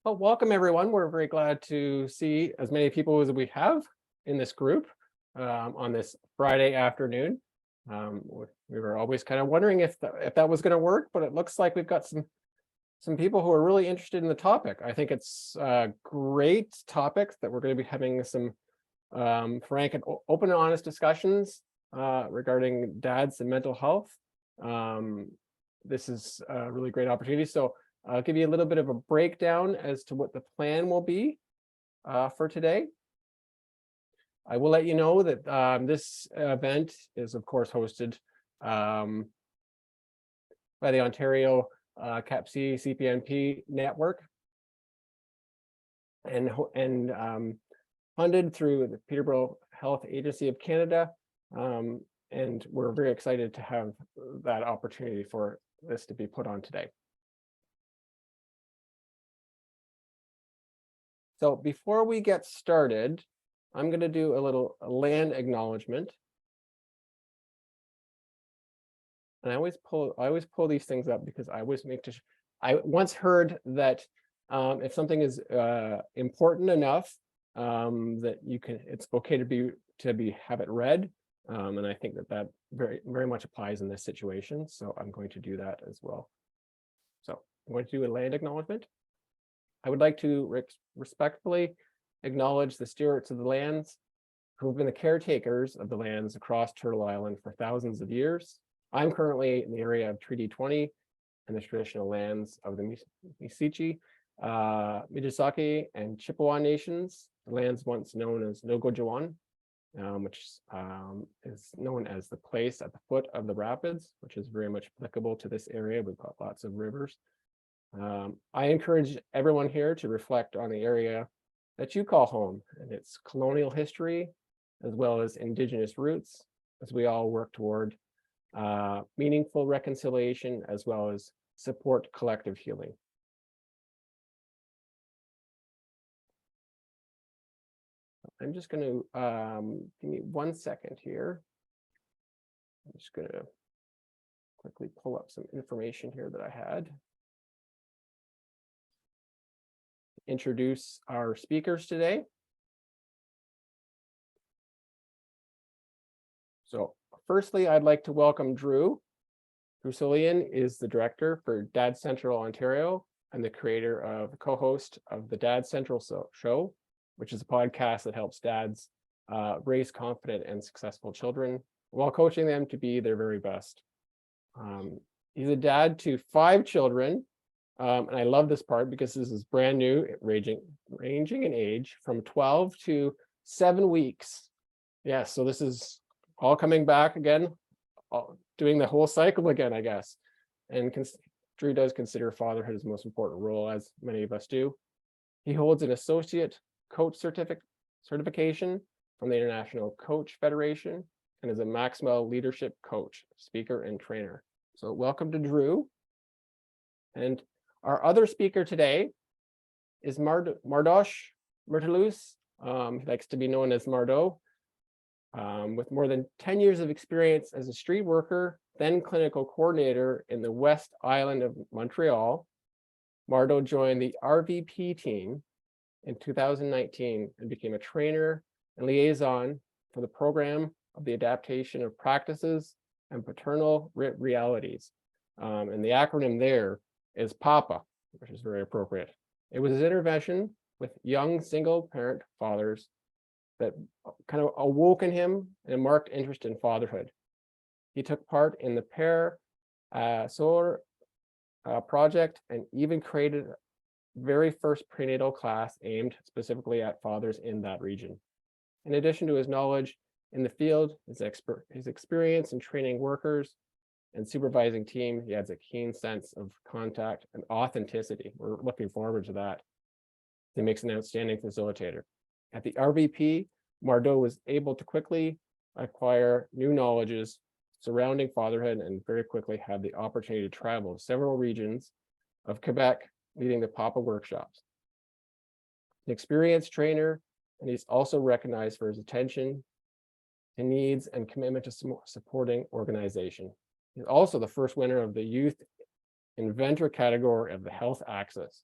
Well, welcome everyone. We're very glad to see as many people as we have in this group on this Friday afternoon. We were always kind of wondering if that was going to work, but it looks like we've got some people who are really interested in the topic. I think it's a great topic that we're going to be having some frank and open and honest discussions regarding dads and mental health. This is a really great opportunity. So I'll give you a little bit of a breakdown as to what the plan will be for today. I will let you know that this event is, of course, hosted by the Ontario CAPC CPNP network and funded through the Peterborough Health Agency of Canada. And we're very excited to have that opportunity for this to be put on today. So before we get started, I'm going to do a little land acknowledgement. And I always pull these things up because I always I once heard that if something is important enough that it's okay to have it read. And I think that very, very much applies in this situation. So I'm going to do that as well. So I'm going to do a land acknowledgement. I would like to respectfully acknowledge the stewards of the lands who have been the caretakers of the lands across Turtle Island for thousands of years. I'm currently in the area of Treaty 20 and the traditional lands of the Misichi, Mijisaki, and Chippewa nations, the lands once known as Nogojuan, which is known as the place at the foot of the rapids, which is very much applicable to this area. We've got lots of rivers. I encourage everyone here to reflect on the area that you call home and its colonial history, as well as Indigenous roots, as we all work toward meaningful reconciliation, as well as support collective healing. I'm just going to give me 1 second here. I'm just going to quickly pull up some information here that I had. Introduce our speakers today. So firstly, I'd like to welcome Drew. Drew Soleyn is the director for Dad Central Ontario and the creator of co-host of the Dad Central Show, which is a podcast that helps dads raise confident and successful children while coaching them to be their very best. He's a dad to 5 children. And I love this part because this is brand new, ranging in age from 12 to 7 weeks. Yeah, so this is all coming back again, doing the whole cycle again, I guess. And Drew does consider fatherhood his most important role, as many of us do. He holds an associate coach certification from the International Coach Federation and is a Maxwell leadership coach, speaker, and trainer. So welcome to Drew. And our other speaker today is Mardoché Mertilus. He likes to be known as Mardo. With more than 10 years of experience as a street worker, then clinical coordinator in the West Island of Montreal, Mardo joined the RVP team in 2019 and became a trainer and liaison for the program of the adaptation of practices and paternal realities. And the acronym there is PAPA, which is very appropriate. It was his intervention with young single parent fathers that kind of awoke in him a marked interest in fatherhood. He took part in the Père Solar project and even created very first prenatal class aimed specifically at fathers in that region. In addition to his knowledge in the field, his experience in training workers and supervising team, he has a keen sense of contact and authenticity. We're looking forward to that. He makes an outstanding facilitator. At the RVP, Mardo was able to quickly acquire new knowledges surrounding fatherhood and very quickly had the opportunity to travel several regions of Quebec, leading the PAPA workshops. An experienced trainer, and he's also recognized for his attention to needs and commitment to supporting organization. He's also the first winner of the Youth Inventor category of the Health Axis.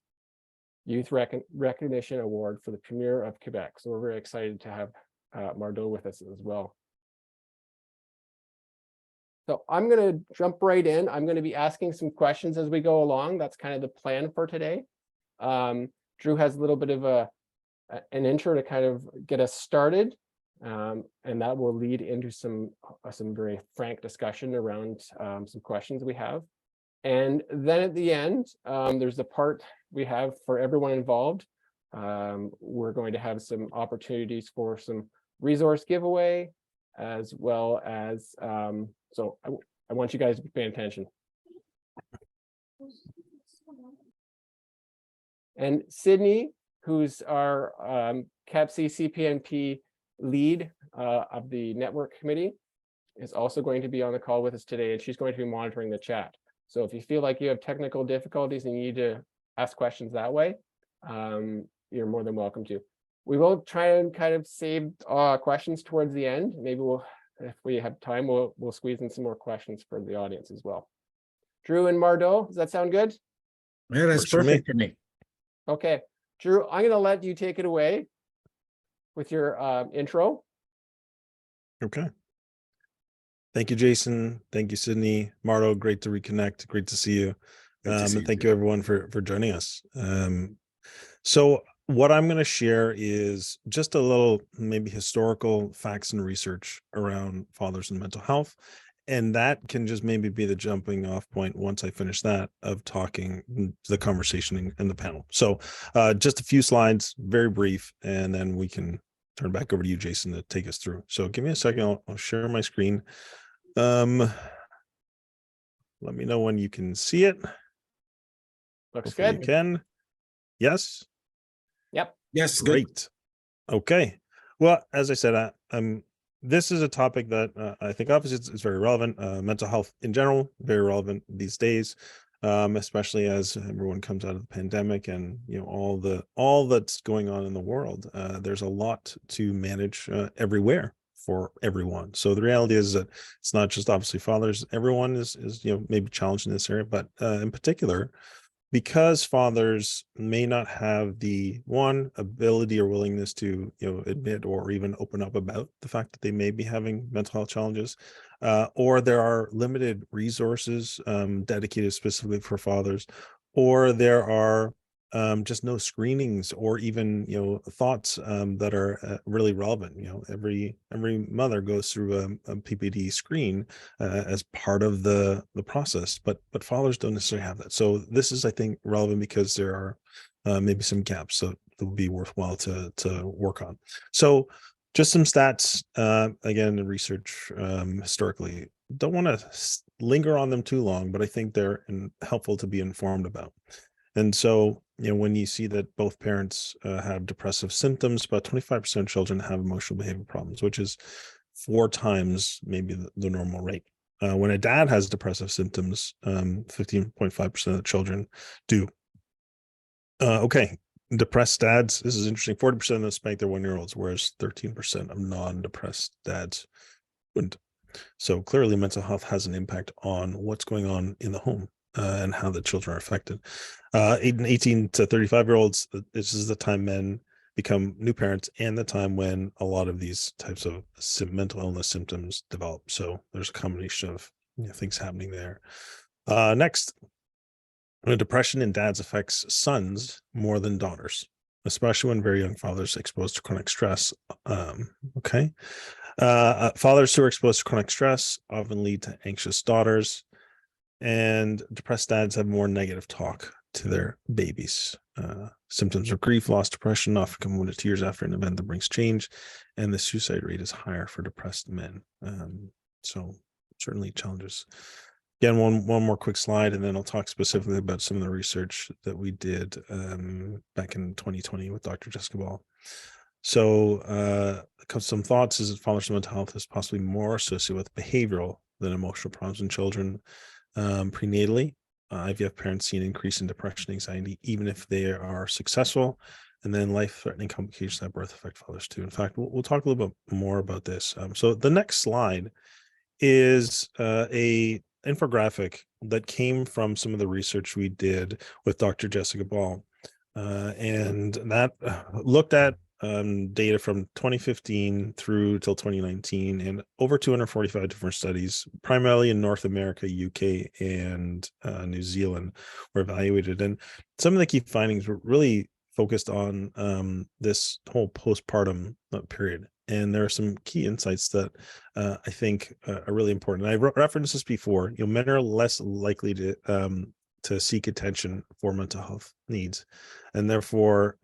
Youth Recognition Award for the Premier of Quebec. So we're very excited to have Mardoché with us as well. So I'm going to jump right in. I'm going to be asking some questions as we go along. That's kind of the plan for today. Drew has a little bit of an intro to kind of get us started, and that will lead into some very frank discussion around some questions we have. And then at the end, there's the part we have for everyone involved. We're going to have some opportunities for some resource giveaway, as well as, so I want you guys to be paying attention. And Sydney, who's our CAPC CPNP lead of the network committee, is also going to be on the call with us today, and she's going to be monitoring the chat. So if you feel like you have technical difficulties and you need to ask questions that way, you're more than welcome to. We will try and kind of save questions towards the end. Maybe if we have time, we'll squeeze in some more questions for the audience as well. Drew and Mardoché, does that sound good? Yeah, that's perfect for me. Okay, Drew, I'm going to let you take it away with your intro. Okay. Thank you, Jason. Thank you, Sydney. Mardo, great to reconnect. Great to see you. And thank you everyone for joining us. So what I'm going to share is just a little maybe historical facts and research around fathers and mental health. And that can just maybe be the jumping off point once I finish that of talking the conversation in the panel. So just a few slides, very brief, and then we can turn back over to you, Jason, to take us through. So give me a second. I'll share my screen. Let me know when you can see it. Looks Hopefully good. You can. Yes. Yep. Yes. Great. Good. Okay. Well, as I said, this is a topic that I think obviously it's very relevant. Mental health in general, very relevant these days, especially as everyone comes out of the pandemic and all that's going on in the world. There's a lot to manage everywhere for everyone. So the reality is that it's not just obviously fathers. Everyone is maybe challenged in this area, but in particular, because fathers may not have the ability or willingness to admit or even open up about the fact that they may be having mental health challenges, or there are limited resources dedicated specifically for fathers, or there are just no screenings or even thoughts that are really relevant. Every mother goes through a PPD screen as part of the process, but fathers don't necessarily have that. So this is, I think, relevant because there are maybe some gaps that would be worthwhile to work on. So just some stats, again, in research historically. Don't want to linger on them too long, but I think they're helpful to be informed about. And so, when you see that both parents have depressive symptoms, about 25% of children have emotional behavior problems, which is 4 times maybe the normal rate. When a dad has depressive symptoms, 15.5% of the children do. Okay, depressed dads, this is interesting, 40% of them spank their 1-year-olds, whereas 13% of non-depressed dads wouldn't. So clearly mental health has an impact on what's going on in the home. And how the children are affected. 18 to 35-year-olds, this is the time men become new parents and the time when a lot of these types of mental illness symptoms develop. So there's a combination of things happening there. Next, depression in dads affects sons more than daughters, especially when very young fathers exposed to chronic stress. Fathers who are exposed to chronic stress often lead to anxious daughters. And depressed dads have more negative talk to their babies. Symptoms of grief, loss, depression often come to tears after an event that brings change, and the suicide rate is higher for depressed men. So certainly challenges. Again, one more quick slide, and then I'll talk specifically about some of the research that we did back in 2020 with Dr. Jessica Ball. So some thoughts is that fathers' mental health is possibly more associated with behavioral than emotional problems in children. Prenatally, IVF parents see an increase in depression and anxiety, even if they are successful, and then life-threatening complications at birth affect fathers too. In fact, we'll talk a little bit more about this. So the next slide is a infographic that came from some of the research we did with Dr. Jessica Ball. and that looked at data from 2015 through till 2019, and over 245 different studies, primarily in North America, UK, and New Zealand, were evaluated. And some of the key findings were really focused on this whole postpartum period. And there are some key insights that I think are really important. And I referenced this before. Men are less likely to seek attention for mental health needs, and therefore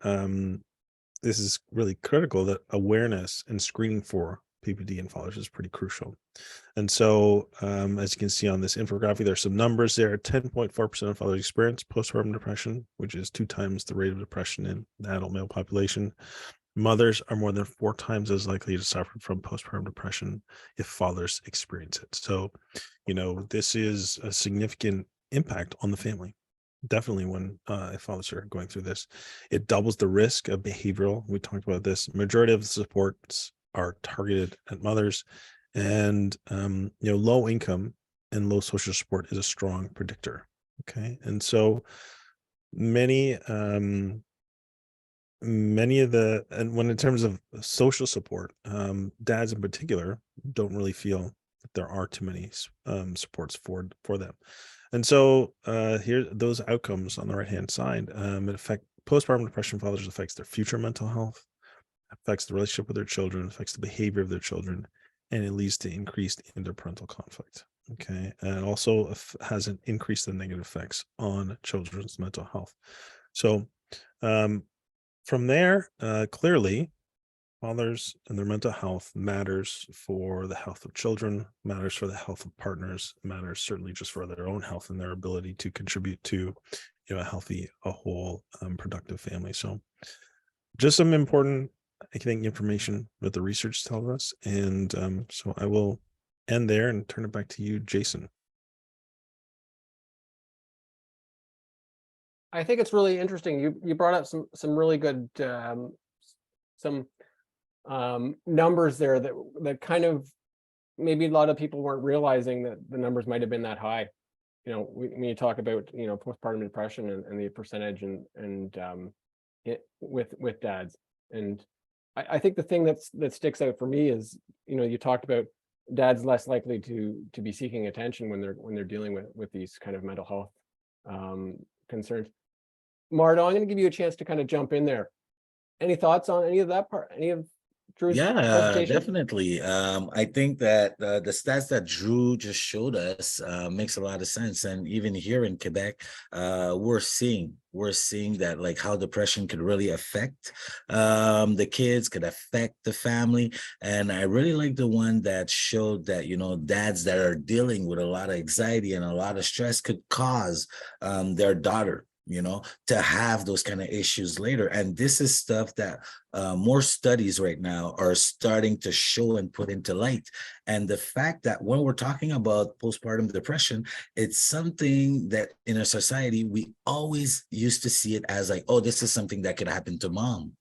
this is really critical, that awareness and screening for PPD in fathers is pretty crucial. And so as you can see on this infographic, there's some numbers there. 10.4% of fathers experience postpartum depression, which is 2 times the rate of depression in the adult male population. Mothers are more than 4 times as likely to suffer from postpartum depression if fathers experience it. So, this is a significant impact on the family. Definitely when if fathers are going through this, it doubles the risk of behavioral. We talked about this. Majority of the supports are targeted at mothers, and low income and low social support is a strong predictor. Okay, and so many of the, and when in terms of social support, dads in particular don't really feel that there are too many supports for them. And so here, those outcomes on the right-hand side, it affect postpartum depression fathers, affects their future mental health, affects the relationship with their children, affects the behavior of their children, and it leads to increased interparental conflict. Okay, and it also has an increase in negative effects on children's mental health. So from there, clearly, fathers and their mental health matters for the health of children, matters for the health of partners, matters certainly just for their own health and their ability to contribute to a healthy, whole, productive family. So just some important, I think, information that the research tells us. And so I will end there and turn it back to you, Jason. I think it's really interesting. You brought up some really good numbers there that kind of, maybe a lot of people weren't realizing that the numbers might have been that high. When you talk about postpartum depression and the percentage and with dads, and I think the thing that sticks out for me is you talked about dads less likely to be seeking attention when they're dealing with these kind of mental health concerns. Mardo, I'm going to give you a chance to kind of jump in there. Any thoughts on any of that part? Any of Drew's presentation? Definitely. I think that the stats that Drew just showed us makes a lot of sense. And even here in Quebec, we're seeing that, like, how depression could really affect the kids, could affect the family. And I really like the one that showed that, dads that are dealing with a lot of anxiety and a lot of stress could cause their daughter to have those kind of issues later. And this is stuff that more studies right now are starting to show and put into light. And the fact that when we're talking about postpartum depression, it's something that in our society, we always used to see it as like, oh, this is something that could happen to mom.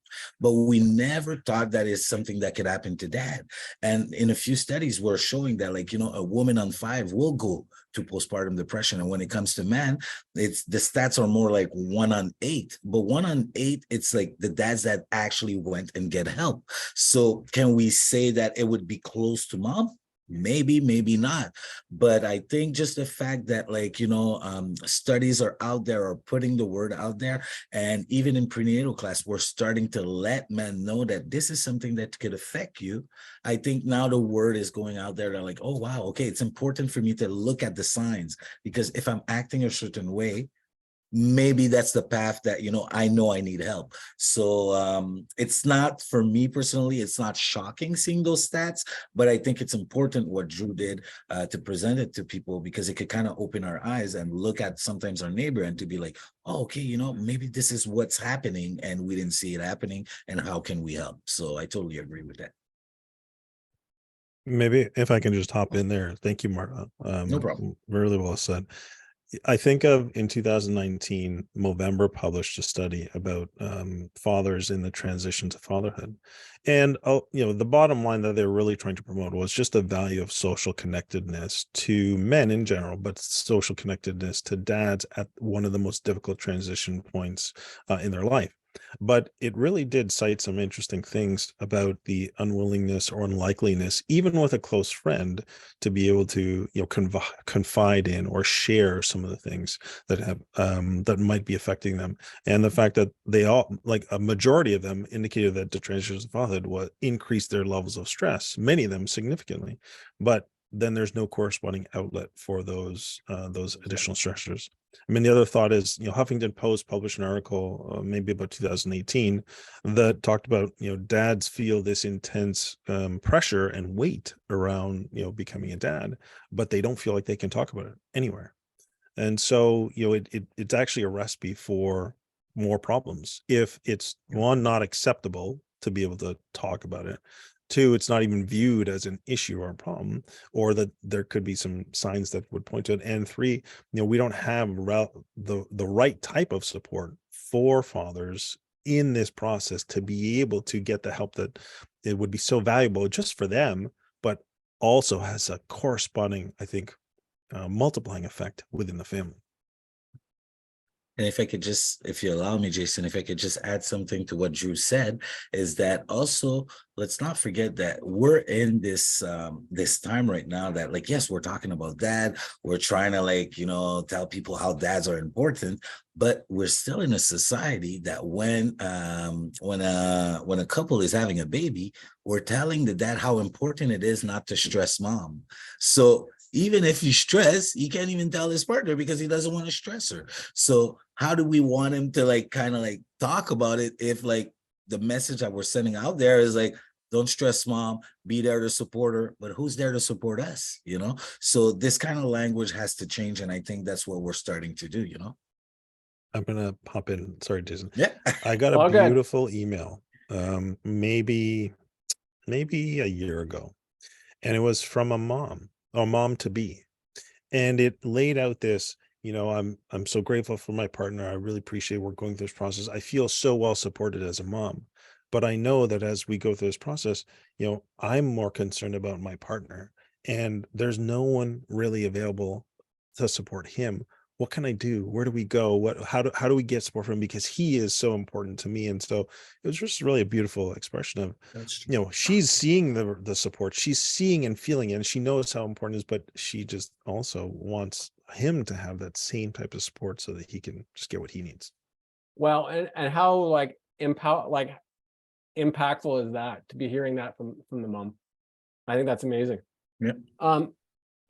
But we never thought that is something that could happen to dad. And in a few studies, we're showing that, like, a woman on 5 will go to postpartum depression. And when it comes to men, it's the stats are more like 1 on 8. But 1 on 8, it's like the dads that actually went and get help. So can we say that it would be close to mom? Maybe, maybe not. But I think just the fact that, like, studies are out there, or putting the word out there. And even in prenatal class, we're starting to let men know that this is something that could affect you. I think now the word is going out there. They're like, oh, wow, okay, it's important for me to look at the signs, because if I'm acting a certain way, maybe that's the path that, I know I need help. So it's not, for me personally, it's not shocking seeing those stats, but I think it's important what Drew did to present it to people, because it could kind of open our eyes and look at sometimes our neighbor and to be like, oh, okay, maybe this is what's happening and we didn't see it happening, and how can we help? So I totally agree with that. Maybe if I can just hop in there. Thank you, Marta. No problem. Really well said. I think of in 2019, Movember published a study about fathers in the transition to fatherhood. And, the bottom line that they're really trying to promote was just the value of social connectedness to men in general, but social connectedness to dads at one of the most difficult transition points in their life. But it really did cite some interesting things about the unwillingness or unlikeliness, even with a close friend, to be able to confide in or share some of the things that have that might be affecting them, and the fact that they all, like a majority of them, indicated that the transition to fatherhood will increase their levels of stress, many of them significantly, but then there's no corresponding outlet for those additional stressors. I mean, the other thought is, Huffington Post published an article maybe about 2018 that talked about, dads feel this intense pressure and weight around, becoming a dad, but they don't feel like they can talk about it anywhere. And so, it's actually a recipe for more problems if it's, one, not acceptable to be able to talk about it. Two, it's not even viewed as an issue or a problem, or that there could be some signs that would point to it. And three, we don't have the right type of support for fathers in this process to be able to get the help that it would be so valuable just for them, but also has a corresponding, I think, multiplying effect within the family. And if I could just, if you allow me, Jason, if I could just add something to what Drew said, is that also, let's not forget that we're in this this time right now that, like, yes, we're talking about dad. We're trying to, like, tell people how dads are important, but we're still in a society that when a couple is having a baby, we're telling the dad how important it is not to stress mom. So even if you stress, he can't even tell his partner because he doesn't want to stress her. So how do we want him to, like, kind of like talk about it if, like, the message that we're sending out there is like, don't stress mom, be there to support her, but who's there to support us, So this kind of language has to change, and I think that's what we're starting to do, I'm gonna pop in. Sorry, Jason. Yeah. I got a All good. beautiful email, maybe a year ago, and it was from a mom to be, and it laid out this. I'm so grateful for my partner. I really appreciate we're going through this process. I feel so well supported as a mom, but I know that as we go through this process, I'm more concerned about my partner, and there's no one really available to support him. What can I do? Where do we go? How do we get support from him? Because he is so important to me. And so it was just really a beautiful expression of, That's true. she's seeing the support, she's seeing and feeling it, and she knows how important it is, but she just also wants him to have that same type of support so that he can just get what he needs. Well, and how impactful is that to be hearing that from the mom? I think that's amazing. Yeah.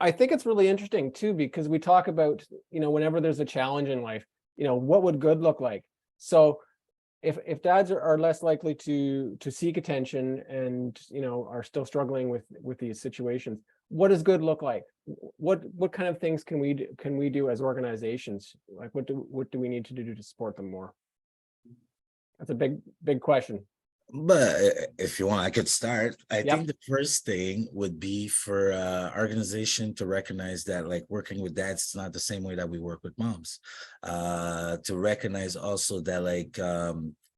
I think it's really interesting too, because we talk about, whenever there's a challenge in life, what would good look like? So if dads are less likely to seek attention and, are still struggling with these situations, what does good look like? What kind of things can we do as organizations? Like, what do we need to do to support them more? That's a big question. But if you want, I could start. I Yep. think the first thing would be for organization to recognize that, like, working with dads is not the same way that we work with moms. To recognize also that, like,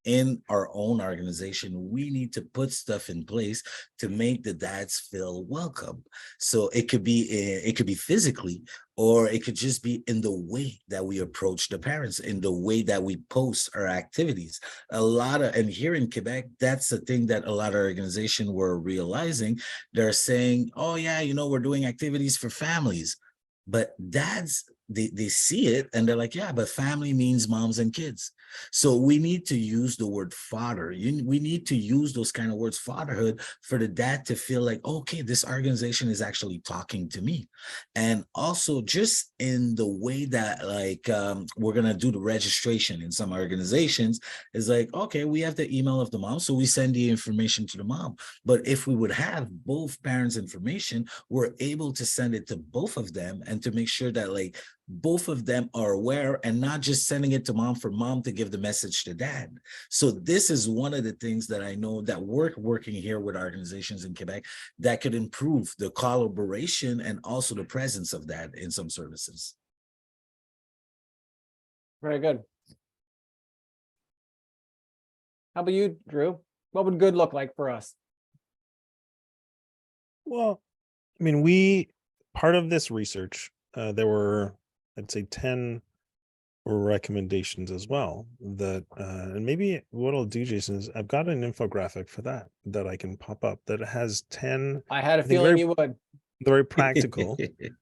in our own organization, we need to put stuff in place to make the dads feel welcome. So it could be physically, or it could just be in the way that we approach the parents, in the way that we post our activities. And here in Quebec, that's the thing that a lot of organizations were realizing. They're saying, oh yeah, we're doing activities for families, but dads, they see it and they're like, yeah, but family means moms and kids. So we need to use the word father. We need to use those kind of words, fatherhood, for the dad to feel like, okay, this organization is actually talking to me. And also just in the way that, like, we're going to do the registration in some organizations is like, okay, we have the email of the mom, so we send the information to the mom. But if we would have both parents' information, we're able to send it to both of them and to make sure that, like, both of them are aware, and not just sending it to mom for mom to give the message to dad. So this is one of the things that I know that we're working here with organizations in Quebec that could improve the collaboration and also the presence of that in some services. Very good. How about you, Drew? What would good look like for us? Well, I mean, part of this research, there were, I'd say, 10 recommendations as well that, and maybe what I'll do, Jason, is I've got an infographic for that I can pop up that has 10, I had a I think, feeling you would. very practical,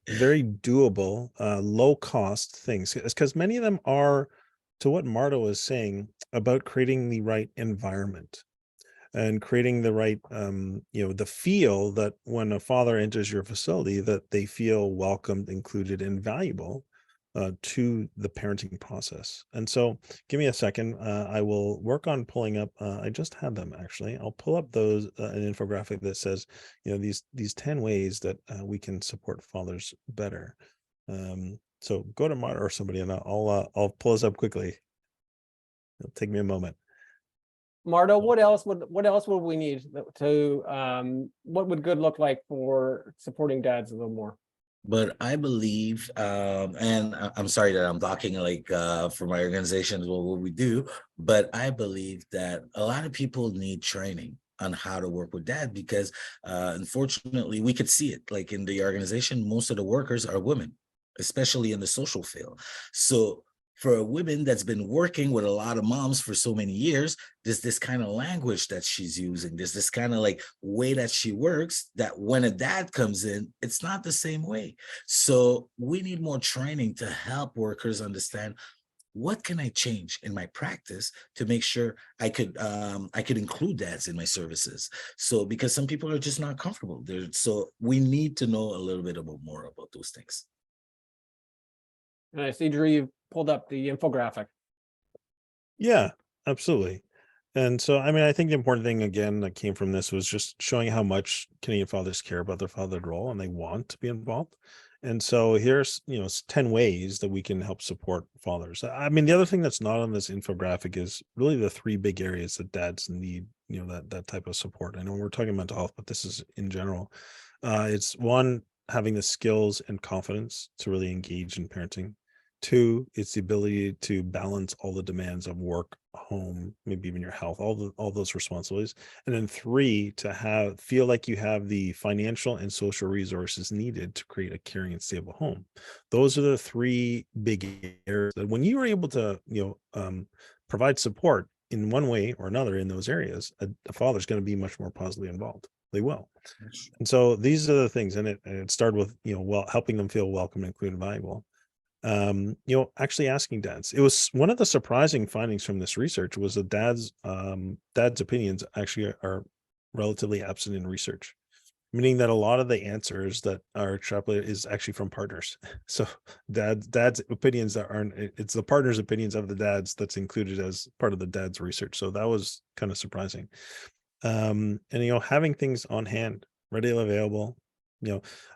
very doable, low cost things. Because many of them are, to what Mardo was saying, about creating the right environment and creating the right, the feel that when a father enters your facility, that they feel welcomed, included, and valuable to the parenting process. And so give me a second. I will work on pulling up, I just had them actually. I'll pull up those, an infographic that says, these 10 ways that we can support fathers better. So go to Mardo or somebody, and I'll pull this up quickly. It'll take me a moment. Mardo, what else would we need to what would good look like for supporting dads a little more? But I believe, and I'm sorry that I'm talking like for my organization, what we do, but I believe that a lot of people need training on how to work with dad, because unfortunately we could see it like in the organization, most of the workers are women, especially in the social field. So for a woman that's been working with a lot of moms for so many years, there's this kind of language that she's using. There's this kind of like way that she works that when a dad comes in, it's not the same way. So we need more training to help workers understand, what can I change in my practice to make sure I could include dads in my services. So because some people are just not comfortable there. So we need to know a little bit more about those things. And I see, Drew, you've pulled up the infographic. Yeah, absolutely. And so, I mean, I think the important thing again that came from this was just showing how much Canadian fathers care about their fatherhood role and they want to be involved. And so here's, 10 ways that we can help support fathers. I mean, the other thing that's not on this infographic is really the 3 big areas that dads need, that type of support. I know we're talking mental health, but this is in general. It's one, having the skills and confidence to really engage in parenting. 2, it's the ability to balance all the demands of work, home, maybe even your health, all those responsibilities. And then 3, to feel like you have the financial and social resources needed to create a caring and stable home. Those are the 3 big areas that when you are able to, provide support in one way or another in those areas, a father's going to be much more positively involved. They will. And so these are the things, and it started with, helping them feel welcome, included, and valuable. Actually asking dads. It was one of the surprising findings from this research was that dad's opinions actually are relatively absent in research, meaning that a lot of the answers that are extrapolated is actually from partners. So dad's opinions that aren't, it's the partners' opinions of the dads that's included as part of the dad's research. So that was kind of surprising. And having things on hand, readily available.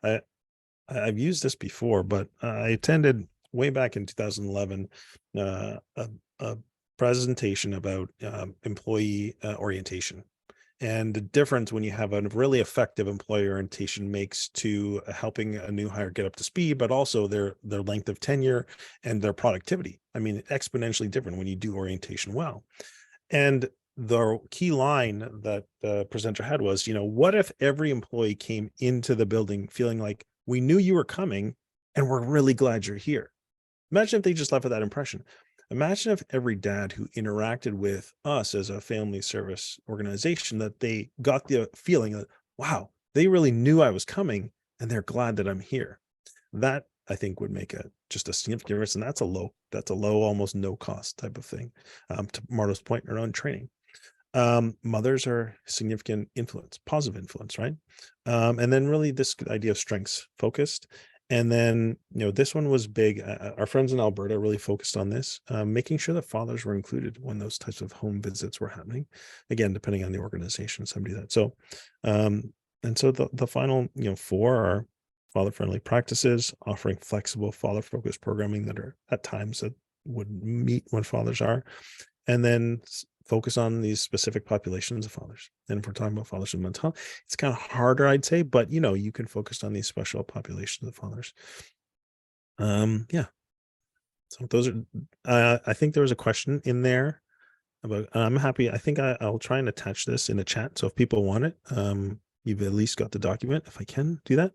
I've used this before, but I attended way back in 2011 a presentation about employee orientation, and the difference when you have a really effective employee orientation makes to helping a new hire get up to speed, but also their length of tenure and their productivity. I mean, exponentially different when you do orientation well. And the key line that the presenter had was, what if every employee came into the building feeling like, we knew you were coming and we're really glad you're here? Imagine if they just left with that impression. Imagine if every dad who interacted with us as a family service organization, that they got the feeling that, wow, they really knew I was coming and they're glad that I'm here. That, I think, would make just a significant difference. And that's a low, almost no cost type of thing. To Mardo's point around training. Mothers are significant influence, positive influence, right? And then really this idea of strengths focused. And then, this one was big. Our friends in Alberta really focused on this, making sure that fathers were included when those types of home visits were happening. Again, depending on the organization, somebody that. So, and so the final, 4 are father-friendly practices, offering flexible father-focused programming that are at times that would meet when fathers are, and then focus on these specific populations of fathers. And if we're talking about fathers with mental health, it's kind of harder, I'd say, but you can focus on these special populations of fathers. Yeah. So those are, I think there was a question in there about, I'm happy. I think I'll try and attach this in the chat. So if people want it, you've at least got the document. If I can do that,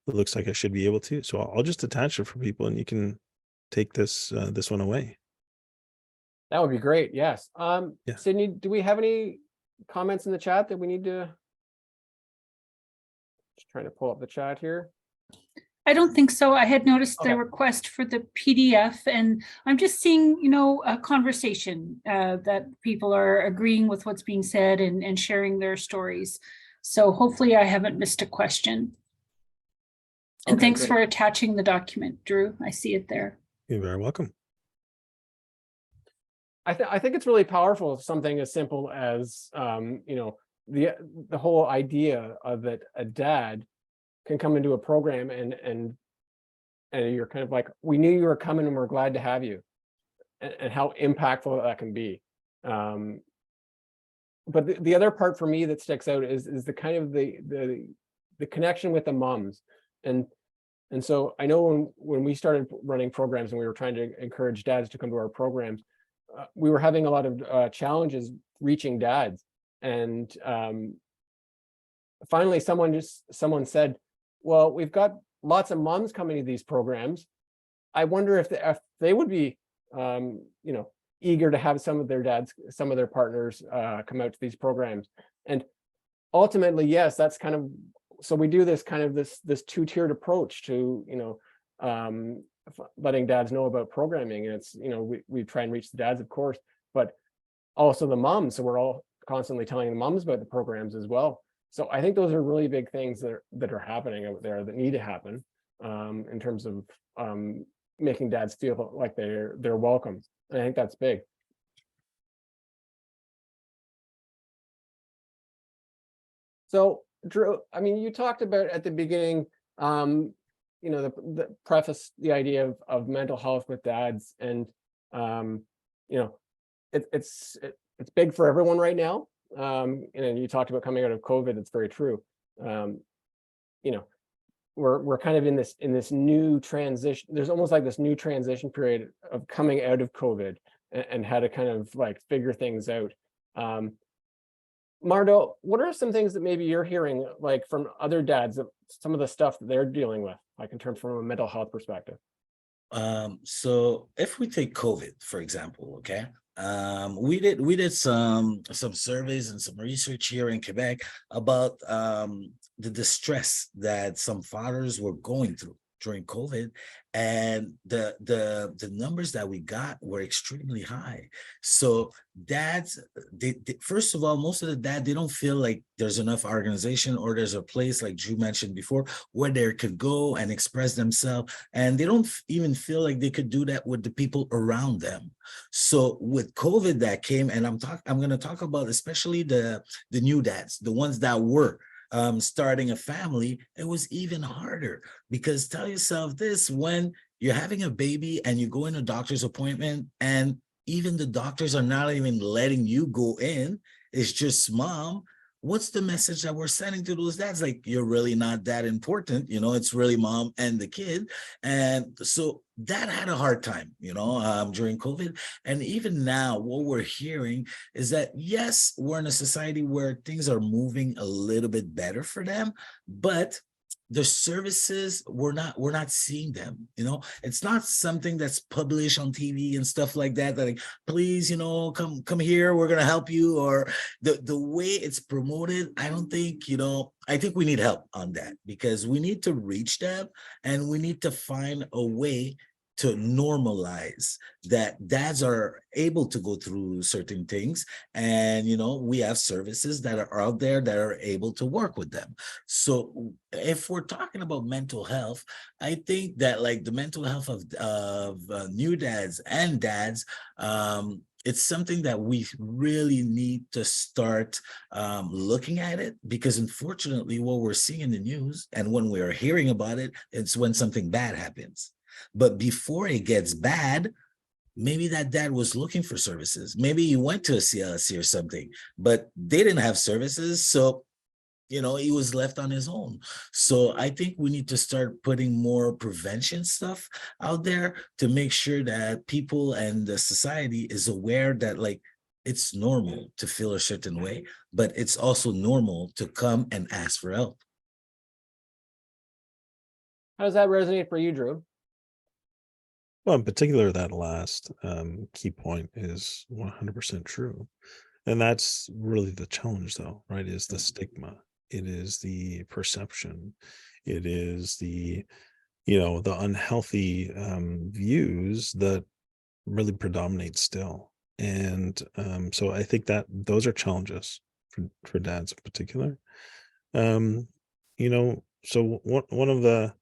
it looks like I should be able to. So I'll just attach it for people and you can take this, this one away. That would be great. Yes. Yeah. Sydney, do we have any comments in the chat that we need to? Just trying to pull up the chat here. I don't think so. I had noticed Okay. the request for the PDF, and I'm just seeing, a conversation that people are agreeing with what's being said and sharing their stories. So hopefully I haven't missed a question. And Okay, thanks great. for attaching the document, Drew. I see it there. You're very welcome. I think it's really powerful. Something as simple as the whole idea of that a dad can come into a program and you're kind of like, we knew you were coming and we're glad to have you, and how impactful that can be. But the other part for me that sticks out is the kind of the connection with the moms. And so I know when we started running programs and we were trying to encourage dads to come to our programs, we were having a lot of challenges reaching dads. And finally someone said, well, we've got lots of moms coming to these programs. I wonder if they would be eager to have some of their dads, some of their partners come out to these programs. And ultimately, yes, that's kind of, so we do this kind of this two-tiered approach to letting dads know about programming. And it's, we try and reach the dads, of course, but also the moms. So we're all constantly telling the moms about the programs as well. So I think those are really big things that are happening out there that need to happen in terms of making dads feel like they're welcome. And I think that's big. So Drew, I mean, you talked about at the beginning, the preface, the idea of mental health with dads, and it's big for everyone right now. And you talked about coming out of COVID. It's very true. We're kind of in this new transition. There's almost like this new transition period of coming out of COVID and how to kind of like figure things out. Mardo, what are some things that maybe you're hearing like from other dads, some of the stuff that they're dealing with, like in terms from a mental health perspective? So if we take COVID, for example, okay, we did some surveys and some research here in Quebec about the distress that some fathers were going through during COVID, and the numbers that we got were extremely high. So dads, they first of all, most of the dads, they don't feel like there's enough organization or there's a place, like Drew mentioned before, where they could go and express themselves, and they don't even feel like they could do that with the people around them. So with COVID that came, and I'm going to talk about especially the new dads, the ones that were starting a family, it was even harder, because tell yourself this, when you're having a baby and you go in a doctor's appointment and even the doctors are not even letting you go in, it's just mom, what's the message that we're sending to those dads? Like, you're really not that important, it's really mom and the kid. And so that had a hard time, during COVID. And even now, what we're hearing is that, yes, we're in a society where things are moving a little bit better for them, but the services, we're not seeing them. It's not something that's published on TV and stuff like that, that like, please, come here, we're gonna help you. Or the way it's promoted, I don't think, I think we need help on that, because we need to reach them and we need to find a way to normalize that dads are able to go through certain things. And, we have services that are out there that are able to work with them. So if we're talking about mental health, I think that like the mental health of new dads and dads, it's something that we really need to start looking at it, because unfortunately what we're seeing in the news and when we are hearing about it, it's when something bad happens. But before it gets bad, maybe that dad was looking for services. Maybe he went to a CLSC or something, but they didn't have services. So he was left on his own. So I think we need to start putting more prevention stuff out there to make sure that people and the society is aware that like it's normal to feel a certain way, but it's also normal to come and ask for help. How does that resonate for you, Drew? Well, in particular, that last key point is 100% true. And that's really the challenge, though, right? Is the stigma. It is the perception. It is the unhealthy views that really predominate still. And so I think that those are challenges for dads in particular. So one of the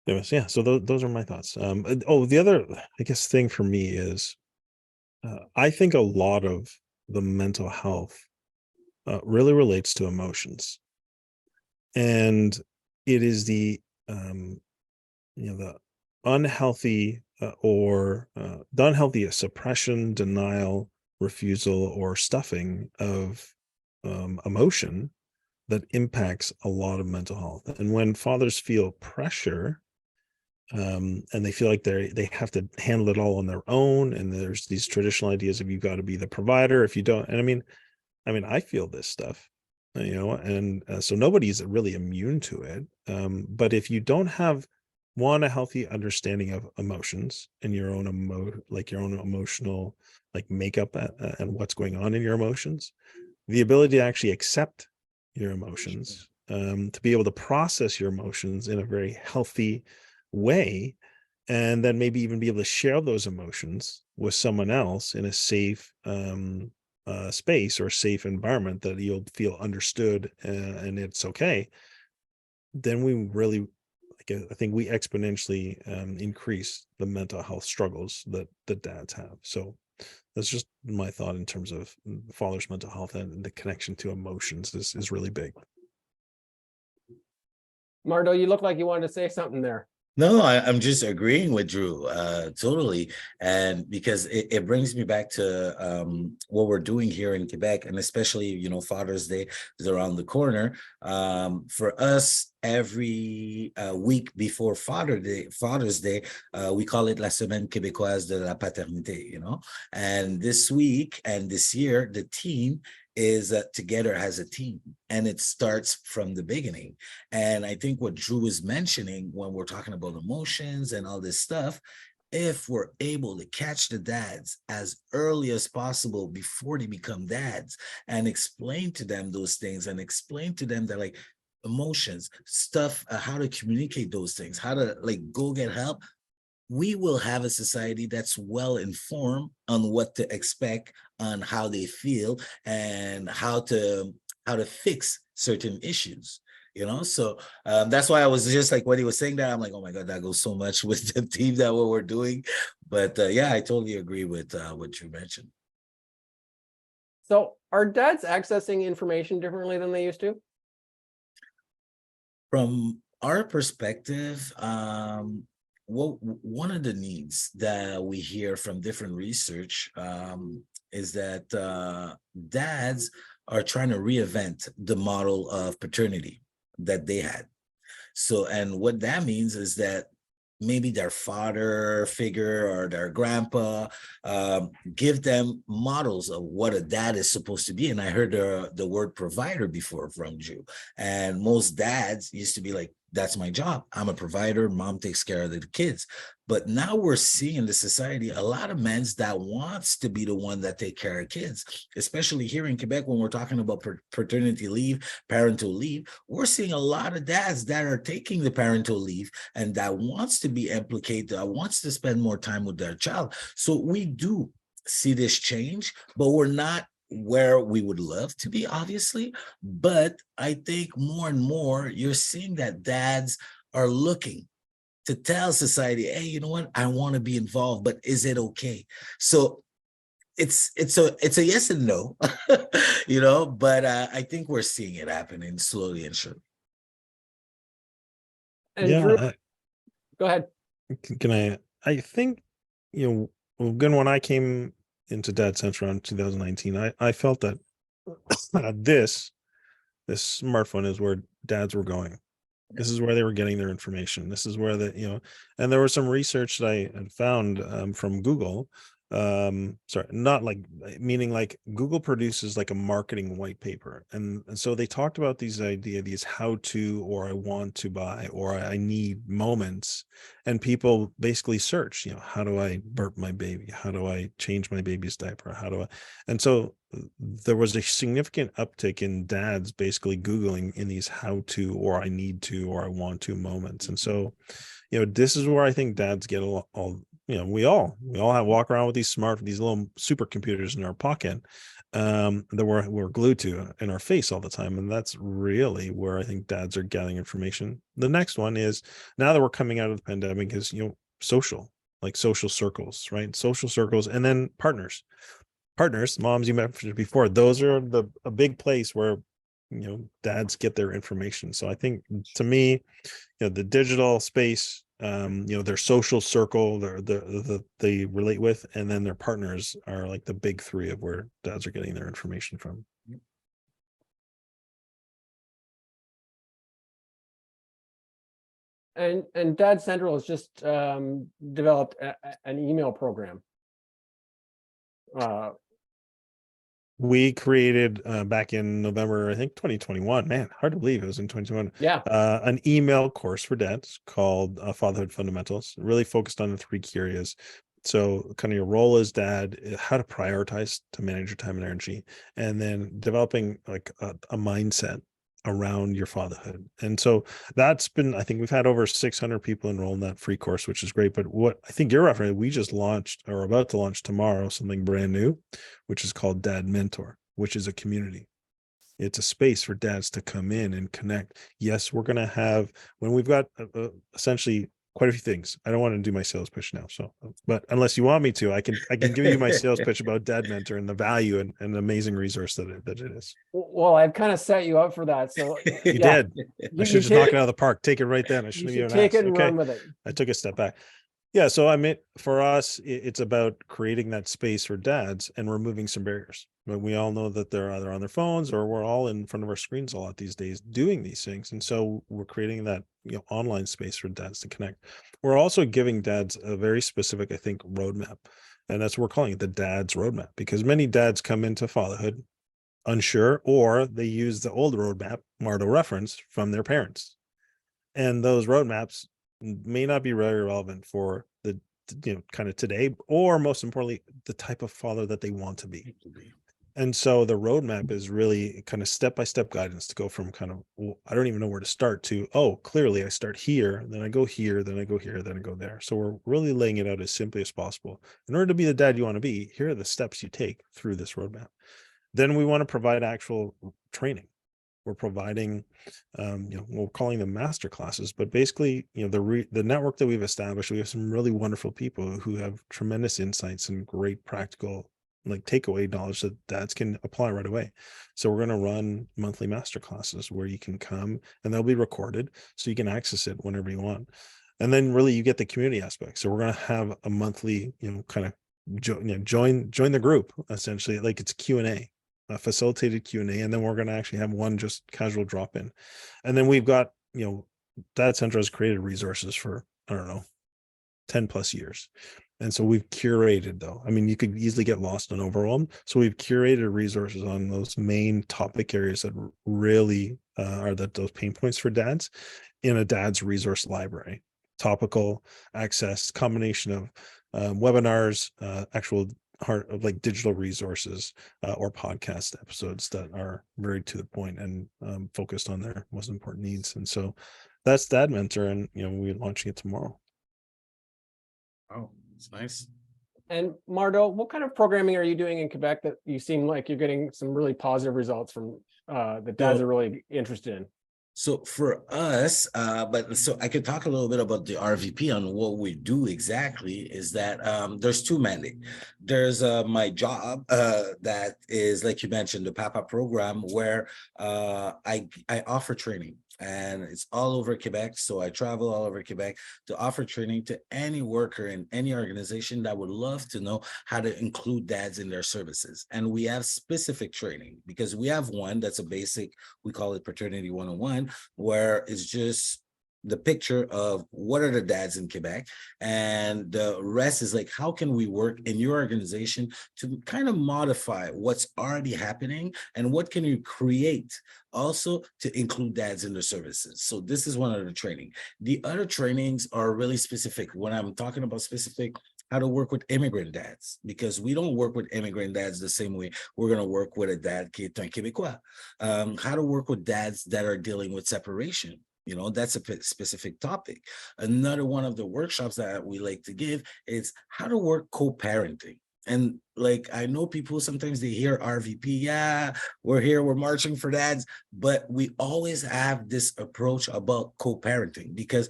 anyways, yeah, so those are my thoughts. The other, I guess, thing for me is I think a lot of the mental health really relates to emotions, and it is the the unhealthy the unhealthy suppression, denial, refusal, or stuffing of emotion that impacts a lot of mental health. And when fathers feel pressure, and they feel like they have to handle it all on their own, and there's these traditional ideas of you got to be the provider if you don't. And I feel this stuff, and so nobody's really immune to it. But if you don't have a healthy understanding of emotions and your own emotional makeup and what's going on in your emotions, the ability to actually accept your emotions, to be able to process your emotions in a very healthy way, and then maybe even be able to share those emotions with someone else in a safe space or safe environment that you'll feel understood, and it's okay, then we really, I think we exponentially increase the mental health struggles that the dads have. So that's just my thought in terms of father's mental health, and the connection to emotions is really big. Mardo, you look like you wanted to say something there. No, I'm just agreeing with Drew, totally. And because it brings me back to what we're doing here in Quebec, and especially, Father's Day is around the corner. For us, every week before Father's Day, we call it La Semaine Québécoise de la Paternité, And this week and this year, the team is together as a team, and it starts from the beginning. And I think what Drew is mentioning when we're talking about emotions and all this stuff, if we're able to catch the dads as early as possible before they become dads, and explain to them those things, and explain to them that emotions, stuff, how to communicate those things, how to go get help, we will have a society that's well informed on what to expect, on how they feel, and how to fix certain issues. So that's why I was just when he was saying that, I'm like, oh my God, that goes so much with the team, that what we're doing. But yeah, I totally agree with what you mentioned. So are dads accessing information differently than they used to? From our perspective, one of the needs that we hear from different research is that dads are trying to reinvent the model of paternity that they had. So, and what that means is that maybe their father figure or their grandpa give them models of what a dad is supposed to be. And I heard the word provider before from Drew. And most dads used to be like, that's my job. I'm a provider. Mom takes care of the kids. But now we're seeing in the society a lot of men that wants to be the one that take care of kids, especially here in Quebec when we're talking about paternity leave, parental leave. We're seeing a lot of dads that are taking the parental leave and that wants to be implicated, that wants to spend more time with their child. So we do see this change, but we're not where we would love to be, obviously. But I think more and more you're seeing that dads are looking to tell society, hey, you know what, I want to be involved, but is it okay? So it's a yes and no, but I think we're seeing it happening slowly and surely. And Yeah, Drew, go ahead. Can I think, again, when I came into Dad Central around 2019, I felt that this this smartphone is where dads were going. This is where they were getting their information. This is where and there was some research that I had found from Google. Sorry, not like meaning like Google produces like a marketing white paper. And so they talked about these how to, or I want to buy, or I need moments. And people basically search, how do I burp my baby? How do I change my baby's diaper? And so there was a significant uptick in dads basically Googling in these how to, or I need to, or I want to moments. And so, this is where I think dads get all we all walk around with these little supercomputers in our pocket that we're glued to in our face all the time. And that's really where I think dads are getting information. The next one is, now that we're coming out of the pandemic, is, social circles, right? Social circles, and then partners, moms you mentioned before. Those are a big place where, dads get their information. So I think, to me, the digital space, their social circle, they relate with, and then their partners are like the big three of where dads are getting their information from. And Dad Central has just developed an email program. We created back in November, I think 2021. Man, hard to believe it was in 2021. Yeah. An email course for dads called Fatherhood Fundamentals, really focused on the 3 key areas. So kind of your role as dad, how to prioritize to manage your time and energy, and then developing like a mindset around your fatherhood. And so that's been, I think we've had over 600 people enroll in that free course, which is great. But what I think you're referring to, we just launched, or about to launch tomorrow, something brand new, which is called Dad Mentor, which is a community. It's a space for dads to come in and connect. Yes, we're going to have, when we've got essentially quite a few things. I don't want to do my sales pitch now. So, but unless you want me to, I can give you my sales pitch about Dad Mentor and the value and the amazing resource that it is. Well, I've kind of set you up for that. So You did. I should just knock it out of the park. Take it right then. I shouldn't have even take asked. it and run with it. I took a step back. Yeah. So I mean, for us, it's about creating that space for dads and removing some barriers. But we all know that they're either on their phones or we're all in front of our screens a lot these days doing these things. And so we're creating that online space for dads to connect. We're also giving dads a very specific, I think, roadmap. And that's what we're calling it, the Dad's Roadmap, because many dads come into fatherhood unsure, or they use the old roadmap, Mardo reference, from their parents. And those roadmaps may not be very relevant for the kind of today, or most importantly, the type of father that they want to be. And so the roadmap is really kind of step-by-step guidance to go from kind of, well, I don't even know where to start, to, oh, clearly I start here, then I go here, then I go here, then I go there. So we're really laying it out as simply as possible. In order to be the dad you want to be, here are the steps you take through this roadmap. Then we want to provide actual training. We're providing, we're calling them master classes, but basically, the network that we've established, we have some really wonderful people who have tremendous insights and great practical, like, takeaway knowledge that dads can apply right away. So we're going to run monthly master classes where you can come, and they'll be recorded so you can access it whenever you want. And then really you get the community aspect. So we're going to have a monthly, kind of join the group, essentially, like it's Q&A. A facilitated Q&A, and then we're going to actually have one just casual drop-in. And then we've got, Dad Central has created resources for, I don't know, 10 plus years. And so we've curated, though. I mean, you could easily get lost and overwhelmed. So we've curated resources on those main topic areas that really are those pain points for dads in a dad's resource library. Topical access, combination of webinars, actual like digital resources or podcast episodes that are very to the point and focused on their most important needs. And so that's Dad Mentor, and we're launching it tomorrow. Oh, it's nice. And Mardo, what kind of programming are you doing in Quebec that you seem like you're getting some really positive results from that dads are really interested in? So for us, so I could talk a little bit about the RVP on what we do exactly. Is that there's 2 mandates. There's my job that is, like you mentioned, the PAPA program, where I offer training and it's all over Quebec. So I travel all over Quebec to offer training to any worker in any organization that would love to know how to include dads in their services. And we have specific training because we have one that's a basic, we call it Paternity 101, where it's just the picture of what are the dads in Quebec, and the rest is like, how can we work in your organization to kind of modify what's already happening, and what can you create also to include dads in the services. So this is one of the training. The other trainings are really specific. When I'm talking about specific, how to work with immigrant dads, because we don't work with immigrant dads the same way we're going to work with a dad qui est un Québécois. How to work with dads that are dealing with separation. You know, that's a specific topic. Another one of the workshops that we like to give is how to work co-parenting. And like, I know people, sometimes they hear RVP, yeah, we're here, we're marching for dads, but we always have this approach about co-parenting, because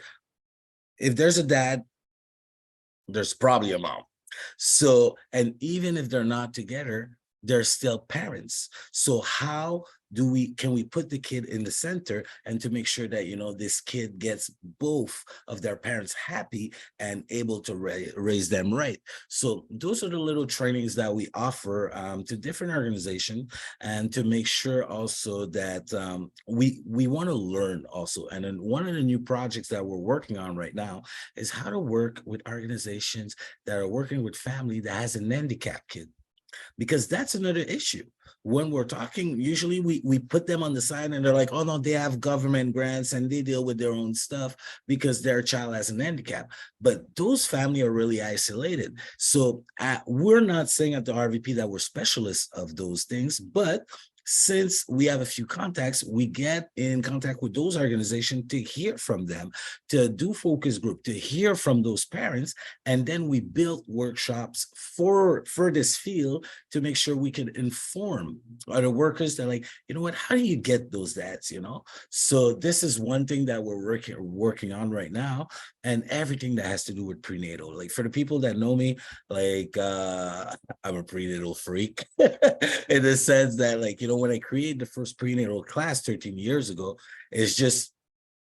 if there's a dad, there's probably a mom. So, and even if they're not together, they're still parents. So how can we put the kid in the center, and to make sure that, you know, this kid gets both of their parents happy and able to raise them right. So those are the little trainings that we offer to different organizations, and to make sure also that we want to learn also. And then one of the new projects that we're working on right now is how to work with organizations that are working with family that has an handicapped kid, because that's another issue. When we're talking, usually we put them on the side and they're like, oh no, they have government grants and they deal with their own stuff because their child has an handicap. But those families are really isolated. So we're not saying at the RVP that we're specialists of those things, but since we have a few contacts, we get in contact with those organizations to hear from them, to do focus group, to hear from those parents. And then we build workshops for this field to make sure we can inform other workers that, like, you know what, how do you get those dads, you know? So this is one thing that we're working on right now, and everything that has to do with prenatal. Like, for the people that know me, like I'm a prenatal freak in the sense that, like, you know, when I created the first prenatal class 13 years ago, it's just,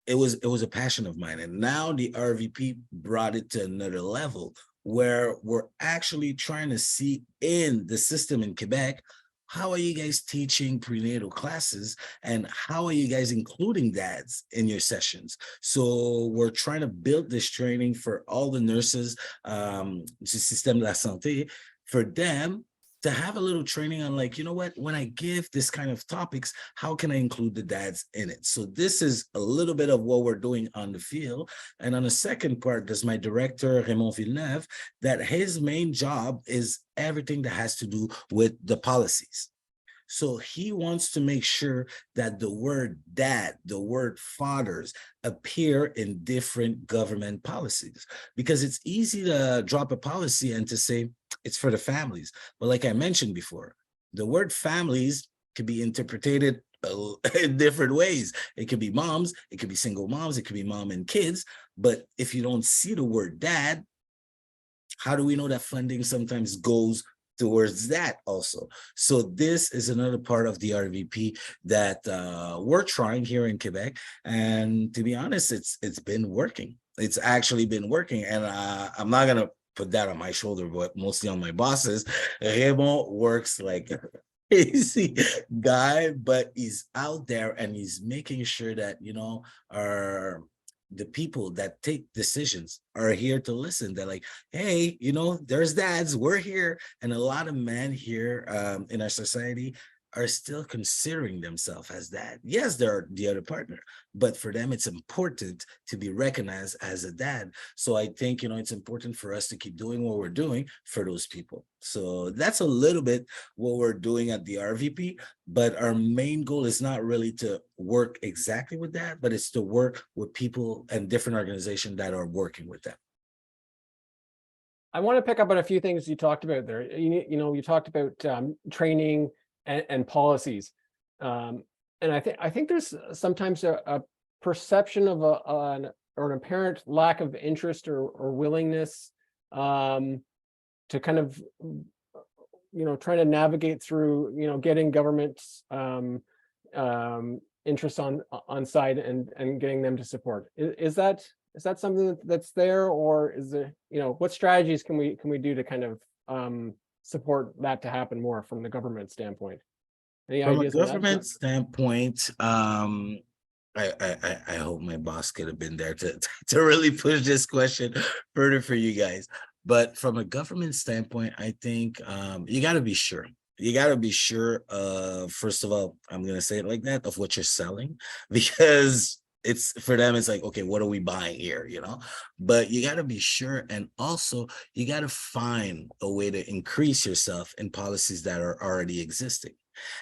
it was a passion of mine. And now the RVP brought it to another level, where we're actually trying to see in the system in Quebec, how are you guys teaching prenatal classes, and how are you guys including dads in your sessions? So we're trying to build this training for all the nurses, Système de la Santé, for them to have a little training on, like, you know what, when I give this kind of topics, how can I include the dads in it? So this is a little bit of what we're doing on the field. And on the second part, there's my director, Raymond Villeneuve, that his main job is everything that has to do with the policies. So he wants to make sure that the word dad, the word fathers appear in different government policies, because it's easy to drop a policy and to say it's for the families. But like I mentioned before, the word families can be interpreted in different ways. It could be moms, it could be single moms, it could be mom and kids. But if you don't see the word dad, how do we know that funding sometimes goes towards that also? So this is another part of the RVP that we're trying here in Quebec. And to be honest, it's been working. It's actually been working. And I'm not going to put that on my shoulder, but mostly on my bosses. Raymond works like a crazy guy, but he's out there and he's making sure that, you know, the people that take decisions are here to listen. They're like, hey, you know, there's dads, we're here. And a lot of men here in our society are still considering themselves as dad. Yes, they're the other partner, but for them, it's important to be recognized as a dad. So I think, you know, it's important for us to keep doing what we're doing for those people. So that's a little bit what we're doing at the RVP, but our main goal is not really to work exactly with that, but it's to work with people and different organizations that are working with them. I want to pick up on a few things you talked about there. You know, you talked about training and policies. And I think there's sometimes a perception of an apparent lack of interest or willingness to kind of, you know, trying to navigate through, you know, getting governments interests on side and getting them to support. Is that something that's there, or is there, what strategies can we do to kind of support that to happen more from the government standpoint? Any From a ideas on that? government standpoint, I hope my boss could have been there to really push this question further for you guys. But from a government standpoint, I think you got to be sure. You got to be sure, first of all, I'm going to say it like that, of what you're selling, because it's for them, it's like, okay, what are we buying here, But you got to be sure. And also, you got to find a way to increase yourself in policies that are already existing.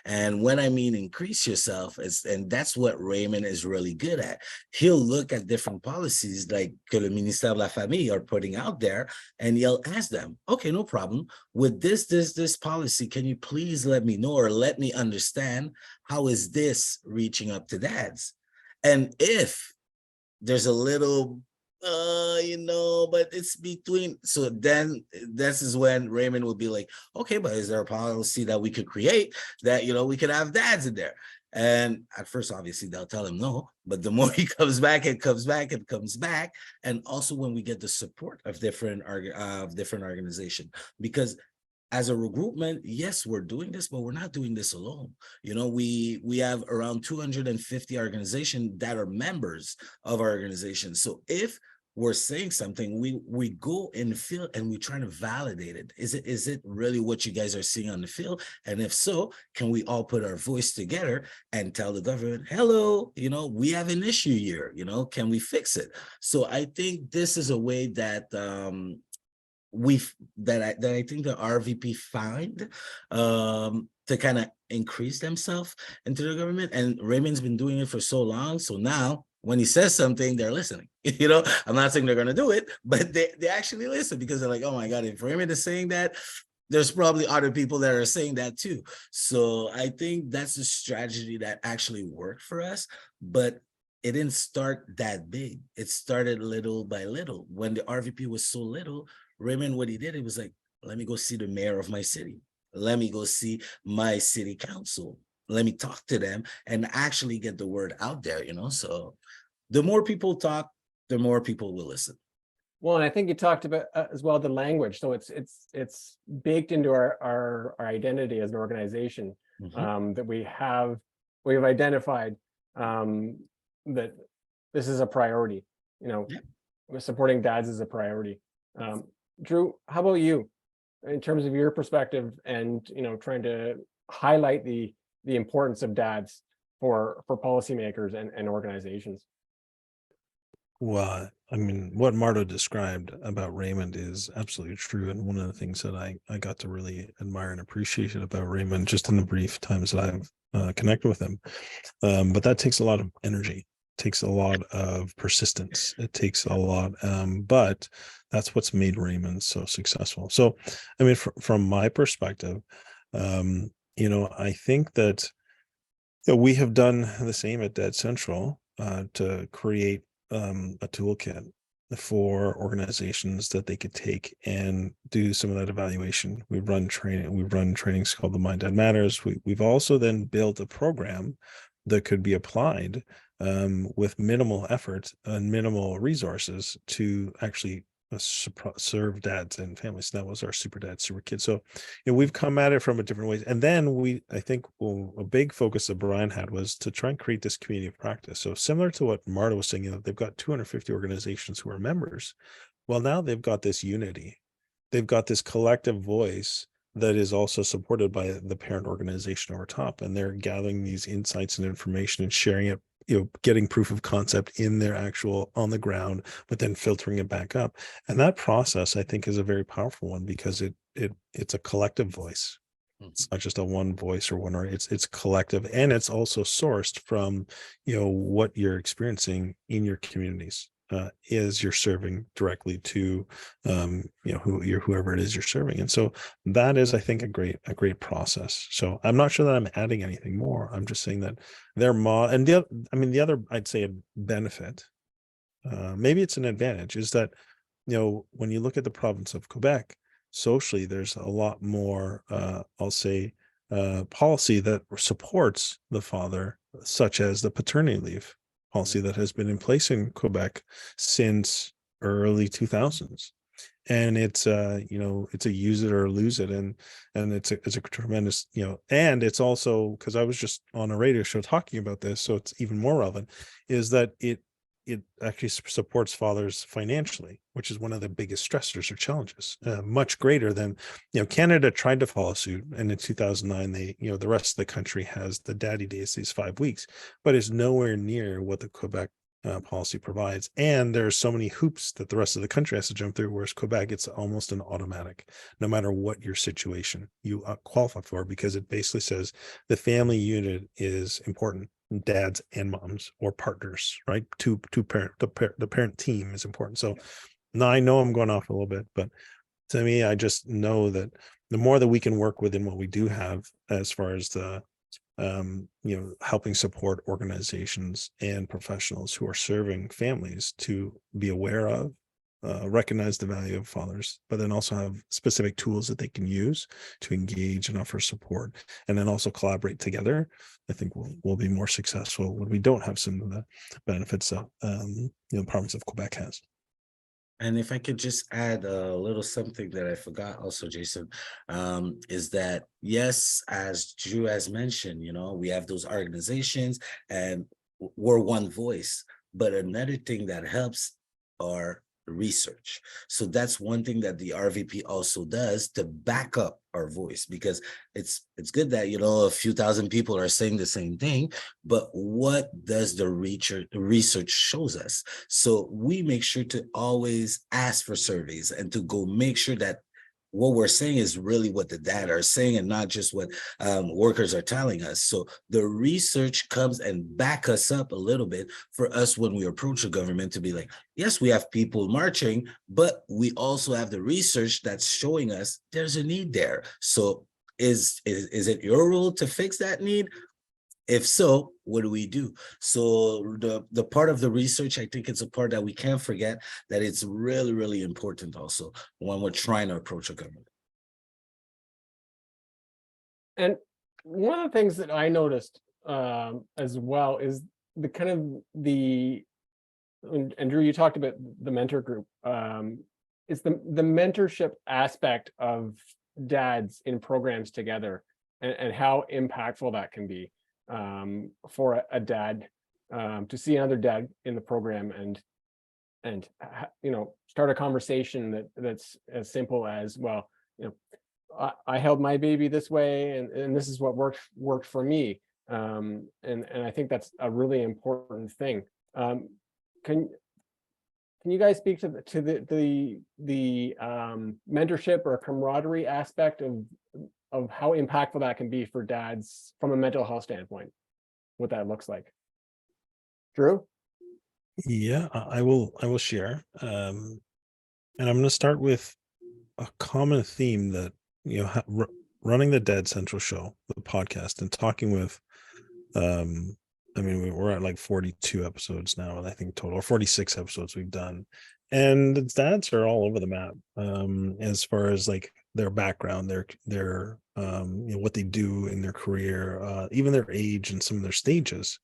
And when I mean increase yourself, and that's what Raymond is really good at. He'll look at different policies like que le ministère de la Famille are putting out there, and he'll ask them, okay, no problem. With this policy, can you please let me know or let me understand how is this reaching up to dads? And if there's a little but it's between, so then this is when Raymond will be like, okay, but is there a policy that we could create that we could have dads in there? And at first, obviously, they'll tell him no, but the more he comes back, it comes back. And also when we get the support of different organizations, because as a regroupement, yes, we're doing this, but we're not doing this alone. We have around 250 organizations that are members of our organization. So if we're saying something, we go in the field and we try to validate it. Is it really what you guys are seeing on the field? And if so, can we all put our voice together and tell the government, hello, we have an issue here, can we fix it? So I think this is a way that I think the RVP find to kind of increase themselves into the government. And Raymond's been doing it for so long. So now when he says something, they're listening. I'm not saying they're going to do it, but they actually listen, because they're like, oh my God, if Raymond is saying that, there's probably other people that are saying that too. So I think that's a strategy that actually worked for us, but it didn't start that big. It started little by little. When the RVP was so little, Raymond, what he did, it was like, let me go see the mayor of my city. Let me go see my city council. Let me talk to them and actually get the word out there, So the more people talk, the more people will listen. Well, and I think you talked about as well the language. So it's baked into our identity as an organization, that we've identified that this is a priority. Supporting dads is a priority. Drew, how about you, in terms of your perspective and trying to highlight the importance of dads for policymakers and organizations? Well, I mean, what Mardo described about Raymond is absolutely true. And one of the things that I got to really admire and appreciate about Raymond just in the brief times that I've connected with him. But that takes a lot of energy, takes a lot of persistence. It takes a lot, but that's what's made Raymond so successful. So, I mean, from my perspective, I think that we have done the same at Dad Central to create a toolkit for organizations that they could take and do some of that evaluation. We run trainings called the Mind Dad Matters. We've also then built a program that could be applied with minimal effort and minimal resources to actually serve dads and families. And that was our Super Dad, Super Kid. So, we've come at it from a different ways. And then I think a big focus that Brian had was to try and create this community of practice. So similar to what Marta was saying, they've got 250 organizations who are members. Well, now they've got this unity. They've got this collective voice that is also supported by the parent organization over top. And they're gathering these insights and information and sharing it, getting proof of concept in their actual on the ground, but then filtering it back up. And that process, I think, is a very powerful one, because it's a collective voice. It's not just a one voice or one, or it's collective, and it's also sourced from, what you're experiencing in your communities. Is you're serving directly to whoever it is you're serving. And so that is, I think, a great process. So I'm not sure that I'm adding anything more. I'm just saying that and the other I'd say a benefit, maybe it's an advantage, is that when you look at the province of Quebec, socially there's a lot more I'll say policy that supports the father such as the paternity leave policy that has been in place in Quebec since early 2000s. And it's it's a use it or lose it, and it's a tremendous, and it's also, because I was just on a radio show talking about this, so it's even more relevant, is that it actually supports fathers financially, which is one of the biggest stressors or challenges, much greater than, Canada tried to follow suit, and in 2009 they, the rest of the country has the daddy days, these 5 weeks, but it's nowhere near what the Quebec policy provides. And there's so many hoops that the rest of the country has to jump through, whereas Quebec, it's almost an automatic, no matter what your situation you qualify for, because it basically says the family unit is important, dads and moms or partners, right? Two parent, the parent team is important. So now I know I'm going off a little bit, but to me, I just know that the more that we can work within what we do have, as far as the helping support organizations and professionals who are serving families to be aware of, recognize the value of fathers, but then also have specific tools that they can use to engage and offer support, and then also collaborate together. I think we'll be more successful when we don't have some of the benefits that the province of Quebec has. And if I could just add a little something that I forgot also, Jason, is that, yes, as Drew has mentioned, we have those organizations and we're one voice, but another thing that helps are research. So that's one thing that the RVP also does to back up our voice, because it's good that a few thousand people are saying the same thing, but what does the research shows us? So we make sure to always ask for surveys and to go make sure that what we're saying is really what the data are saying and not just what workers are telling us. So the research comes and back us up a little bit for us when we approach the government to be like, yes, we have people marching, but we also have the research that's showing us there's a need there. So is it your role to fix that need? If so, what do we do? So the part of the research, I think it's a part that we can't forget, that it's really, really important also when we're trying to approach a government. And one of the things that I noticed as well is the kind of and Drew, you talked about the mentor group, is the mentorship aspect of dads in programs together, and how impactful that can be for a dad to see another dad in the program and start a conversation that's as simple as, well, I held my baby this way, and this is what worked for me, and I think that's a really important thing. Can you guys speak to the mentorship or camaraderie aspect of how impactful that can be for dads from a mental health standpoint, what that looks like? Drew? Yeah, I will share. And I'm going to start with a common theme that, running the Dad Central show, the podcast, and talking with, we're at like 42 episodes now, and I think total, or 46 episodes we've done. And the dads are all over the map, as far as like their background, their what they do in their career, even their age and some of their stages.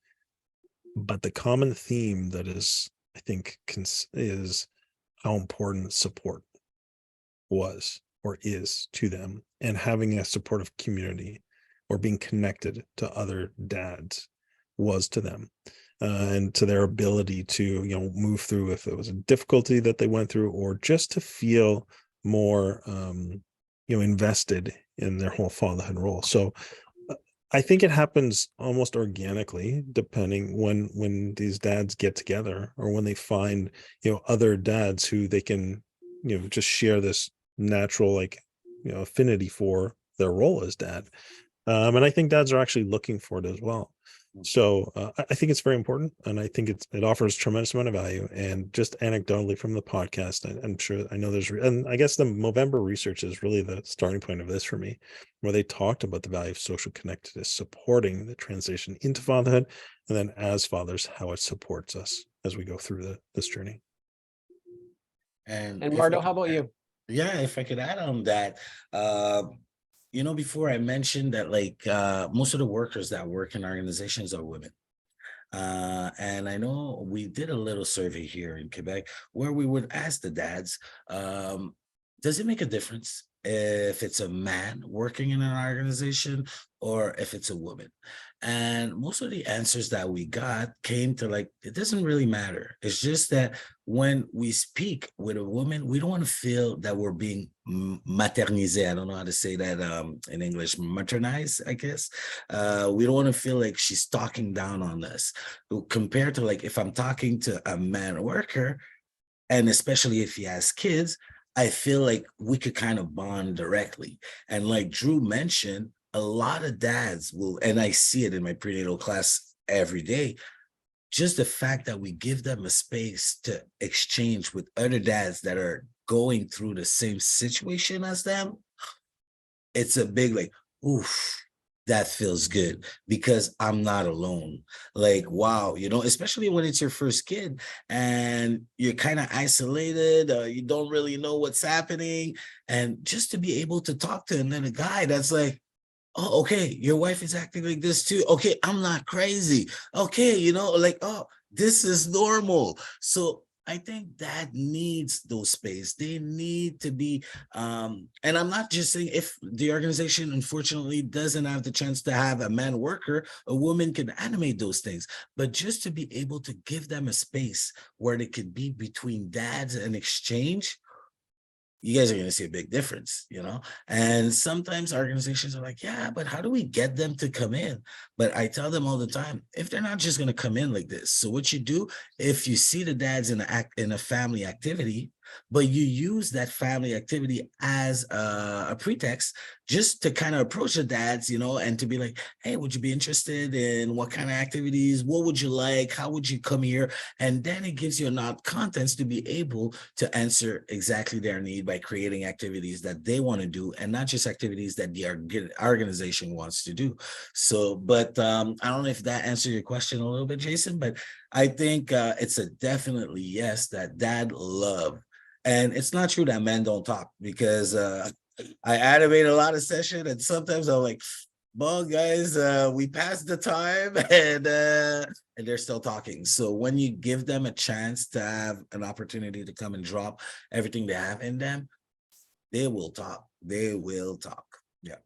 But the common theme that is, I think, is how important support was or is to them, and having a supportive community or being connected to other dads was to them, and to their ability to move through if it was a difficulty that they went through, or just to feel more invested in their whole fatherhood role. So I think it happens almost organically, depending when these dads get together, or when they find other dads who they can just share this natural affinity for their role as dad. And I think dads are actually looking for it as well. So I think it's very important, and I think it offers tremendous amount of value. And just anecdotally from the podcast, I'm sure, I know and I guess the Movember research is really the starting point of this for me, where they talked about the value of social connectedness, supporting the transition into fatherhood, and then as fathers, how it supports us as we go through this journey. And Mardo, how about you? Yeah, if I could add on that, before I mentioned that, like, most of the workers that work in organizations are women. And I know we did a little survey here in Quebec where we would ask the dads, does it make a difference if it's a man working in an organization or if it's a woman? And most of the answers that we got came to, like, it doesn't really matter. It's just that when we speak with a woman, we don't want to feel that we're being maternisé. I don't know how to say that in English, maternized, I guess. We don't want to feel like she's talking down on us compared to, like, if I'm talking to a man worker, and especially if he has kids, I feel like we could kind of bond directly. And like Drew mentioned, a lot of dads will, and I see it in my prenatal class every day, just the fact that we give them a space to exchange with other dads that are going through the same situation as them, it's a big, like, oof, that feels good because I'm not alone. Like, wow, especially when it's your first kid and you're kind of isolated, you don't really know what's happening. And just to be able to talk to another guy that's like, oh, okay, your wife is acting like this too. Okay, I'm not crazy. Okay, like, oh, this is normal. So I think that needs those space. They need to be, and I'm not just saying if the organization unfortunately doesn't have the chance to have a man worker, a woman can animate those things, but just to be able to give them a space where they could be between dads and exchange, you guys are going to see a big difference, And sometimes organizations are like, yeah, but how do we get them to come in? But I tell them all the time, if they're not just going to come in like this, so what you do, if you see the dads in a family activity, but you use that family activity as a pretext just to kind of approach the dads, and to be like, hey, would you be interested in what kind of activities? What would you like? How would you come here? And then it gives you enough contents to be able to answer exactly their need by creating activities that they want to do and not just activities that the organization wants to do. So, but I don't know if that answered your question a little bit, Jason, but I think it's a definitely yes, that dad love. And it's not true that men don't talk, because I animate a lot of session and sometimes I'm like, well, guys, we passed the time and they're still talking. So when you give them a chance to have an opportunity to come and drop everything they have in them, they will talk. They will talk. Yeah.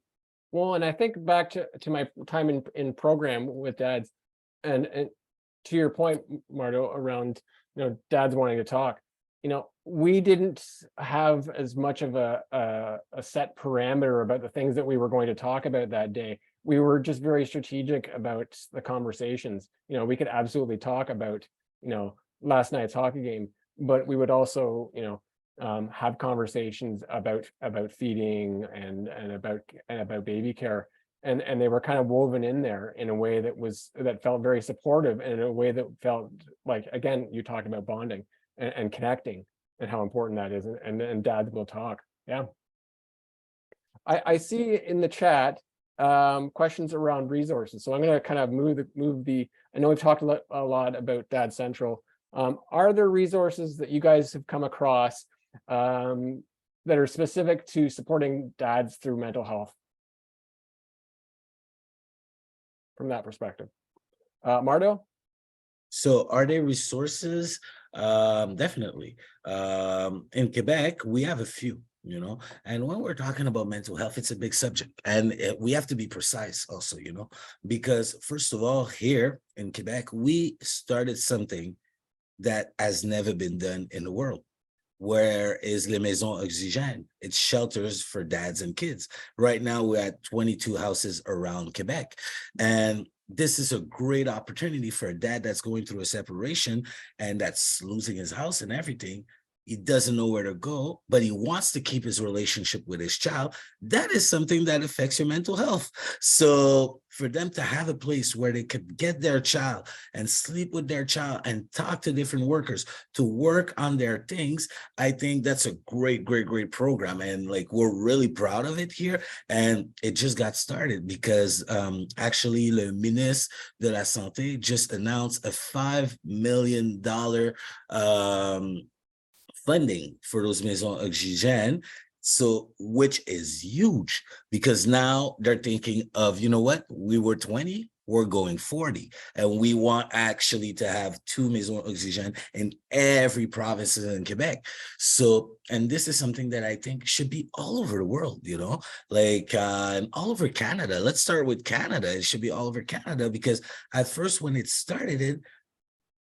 Well, and I think back to my time in program with dads, and to your point, Mardo, around dads wanting to talk. We didn't have as much of a set parameter about the things that we were going to talk about that day. We were just very strategic about the conversations. We could absolutely talk about, last night's hockey game, but we would also, have conversations about feeding and about baby care. And they were kind of woven in there in a way that felt very supportive, and in a way that felt like, again, you talked about bonding and connecting and how important that is, and dads will talk. Yeah. I see in the chat questions around resources, so I'm going to kind of move the. I know we've talked a lot about Dad Central. Are there resources that you guys have come across that are specific to supporting dads through mental health from that perspective? Mardo? So are there resources? Definitely. In Quebec, we have a few, and when we're talking about mental health, it's a big subject, and we have to be precise also, because first of all, here in Quebec, we started something that has never been done in the world. Where is Les Maisons Oxygènes? It's shelters for dads and kids. Right now, we're at 22 houses around Quebec. And this is a great opportunity for a dad that's going through a separation and that's losing his house and everything. He doesn't know where to go, but he wants to keep his relationship with his child. That is something that affects your mental health. So for them to have a place where they could get their child and sleep with their child and talk to different workers to work on their things, I think that's a great, great, great program. And like, we're really proud of it here. And it just got started because actually, le ministre de la Santé just announced a $5 million funding for those Maisons Oxygènes So, which is huge because now they're thinking of, you know what, we were 20, we're going 40, and we want actually to have 2 maisons oxygènes in every province in Quebec. So, and this is something that I think should be all over the world, you know, like all over Canada. Let's start with Canada. It should be all over Canada because at first when it started,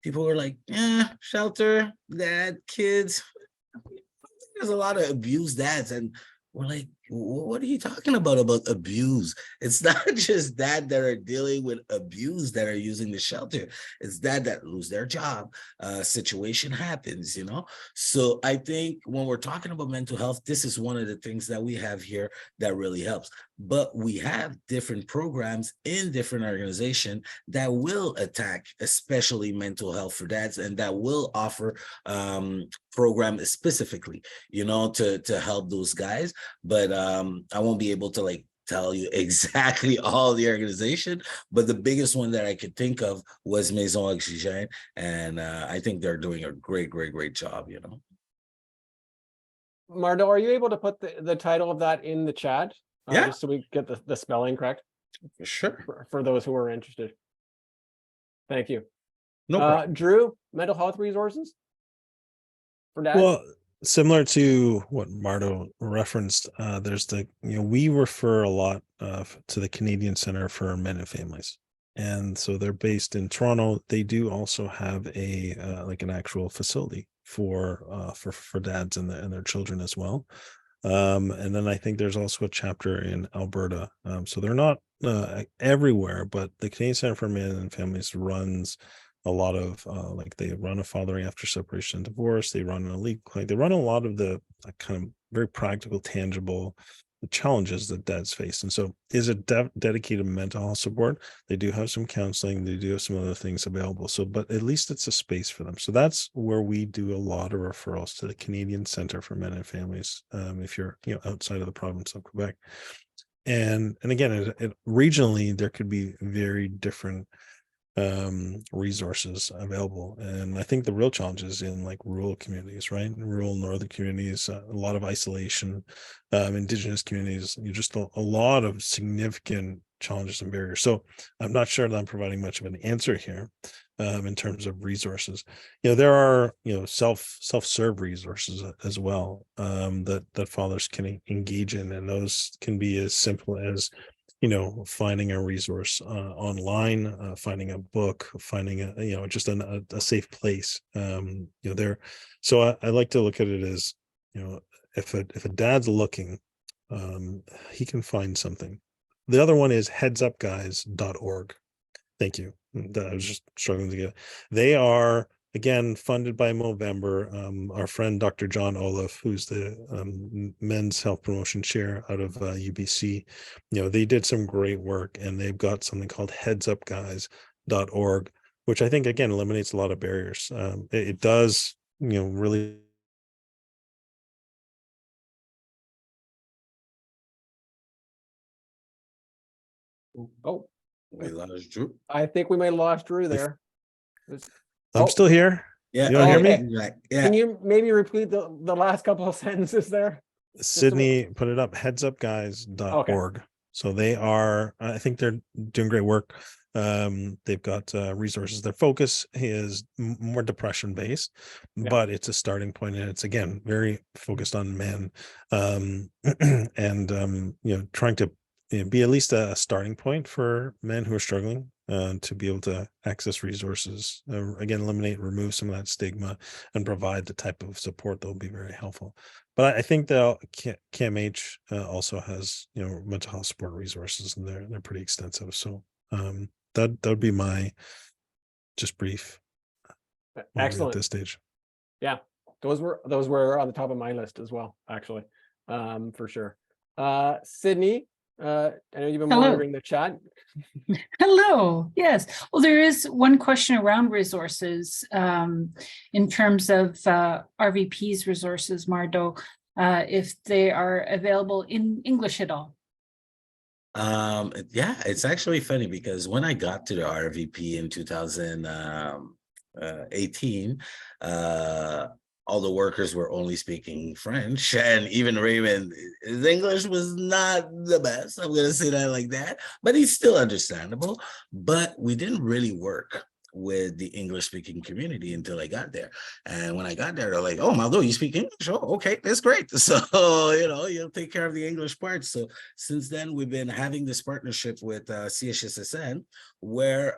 people were like, yeah, shelter, dad, kids. There's a lot of abused dads, and we're like, what are you talking about abuse? It's not just dad that are dealing with abuse that are using the shelter. It's dad that lose their job. Situation happens, you know? So I think when we're talking about mental health, this is one of the things that we have here that really helps. But we have different programs in different organizations that will attack, especially mental health for dads, and that will offer programs specifically, you know, to help those guys. But I won't be able to like tell you exactly all the organization, but the biggest one that I could think of was Maison Oxygène, and I think they're doing a great job, you know. Mardo, are you able to put the title of that in the chat? Yeah. Just so we get the spelling correct For sure. for those who are interested. Thank you. No problem. Drew, mental health resources for dads? Well, similar to what Mardo referenced, there's we refer a lot to the Canadian Center for Men and Families. And so they're based in Toronto. They do also have a like an actual facility for dads and their children as well. And then I think there's also a chapter in Alberta. So they're not everywhere, but the Canadian Center for Men and Families runs a lot of like they run a fathering after separation and divorce. They run a legal clinic. They run a lot of the kind of very practical, tangible challenges that dads face. And so is it dedicated mental health support? They do have some counseling. They do have some other things available. So, but at least it's a space for them. So that's where we do a lot of referrals to the Canadian Center for Men and Families. If you're, outside of the province of Quebec. And again, regionally, there could be very different resources available, and I think the real challenge is in like rural communities, right? Rural northern communities, a lot of isolation, indigenous communities, just a lot of significant challenges and barriers. So I'm not sure that I'm providing much of an answer here in terms of resources. There are self-serve resources as well that fathers can engage in, and those can be as simple as finding a resource online, finding a book, finding just a safe place there. So I like to look at it as, if a dad's looking, he can find something. The other one is headsupguys.org. Thank you. I was just struggling to get. They are, again, funded by Movember. Our friend Dr. John Olaf, who's the men's health promotion chair out of UBC, they did some great work, and they've got something called headsupguys.org, which I think again eliminates a lot of barriers. It does, really. Oh, We lost Drew. I think we may have lost Drew there. I'm still here. Yeah. You don't hear me? Right. Yeah. Can you maybe repeat the last couple of sentences there? Sydney put it up, headsupguys.org. So they are, I think they're doing great work. They've got resources. Their focus is more depression based, but it's a starting point, and it's again very focused on men, and trying to be at least a starting point for men who are struggling to be able to access resources, again, remove some of that stigma and provide the type of support that will be very helpful. But I think that CAMH also has, mental health support resources, and they're pretty extensive. So that would be my just brief. Excellent. At this stage. Yeah, those were on the top of my list as well, actually, for sure. Sydney, I know you've been monitoring the chat. Hello. Yes. Well, there is one question around resources in terms of RVP's resources, Mardo, if they are available in English at all. Yeah, it's actually funny because when I got to the RVP in 2018, all the workers were only speaking French, and even Raymond, his English was not the best. I'm gonna say that like that, but he's still understandable. But we didn't really work with the English speaking community until I got there. And when I got there, they're like, "Oh, Maldo, you speak English? Oh, okay, that's great." So, you'll take care of the English part. So since then, we've been having this partnership with CHSSN, where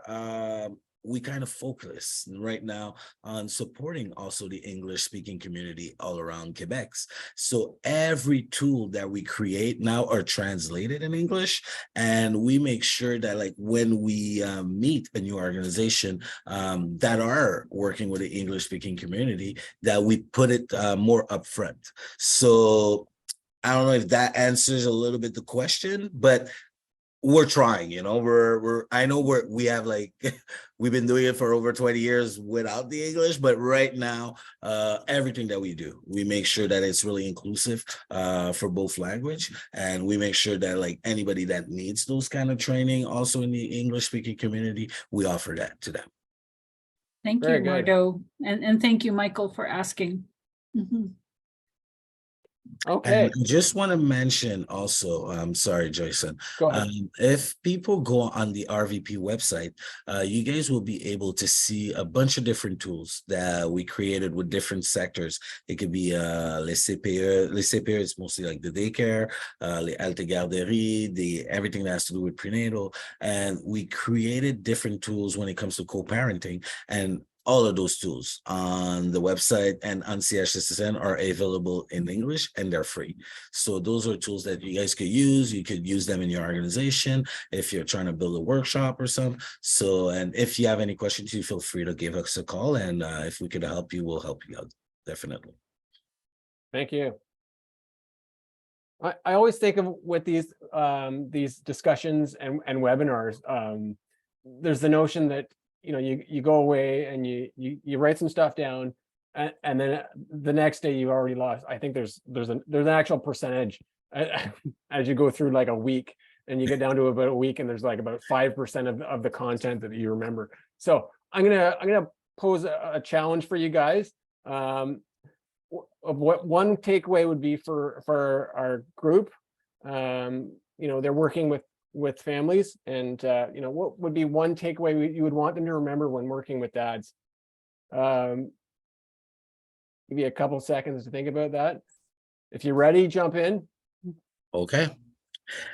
we kind of focus right now on supporting also the English speaking community all around Quebec. So every tool that we create now are translated in English, and we make sure that like when we meet a new organization that are working with the English speaking community, that we put it more upfront. So I don't know if that answers a little bit the question, but we're trying, I know we have like, we've been doing it for over 20 years without the English, but right now, everything that we do, we make sure that it's really inclusive for both language. And we make sure that like anybody that needs those kind of training also in the English speaking community, we offer that to them. Thank Very you, good. Mardo. And thank you, Michael, for asking. Mhm. Okay, And I just want to mention also, I'm sorry, Joyson, go ahead. if people go on the RVP website, you guys will be able to see a bunch of different tools that we created with different sectors. It could be les CPE. Les CPE is mostly like the daycare, les alte garderie, everything that has to do with prenatal. And we created different tools when it comes to co-parenting, and all of those tools on the website and on CHSSN are available in English, and they're free. So those are tools that you guys could use. You could use them in your organization if you're trying to build a workshop or something. So, and if you have any questions, you feel free to give us a call, and if we could help you, we'll help you out, definitely. Thank you. I always think of with these discussions and webinars, there's the notion that you go away and you write some stuff down, and then the next day you've already lost. I think there's an actual percentage as you go through like a week, and you get down to about a week, and there's like about 5% of the content that you remember. So I'm gonna pose a challenge for you guys. Of what one takeaway would be for our group. They're working with families, and what would be one takeaway you would want them to remember when working with dads? Give you a couple seconds to think about that. If you're ready, jump in. Okay.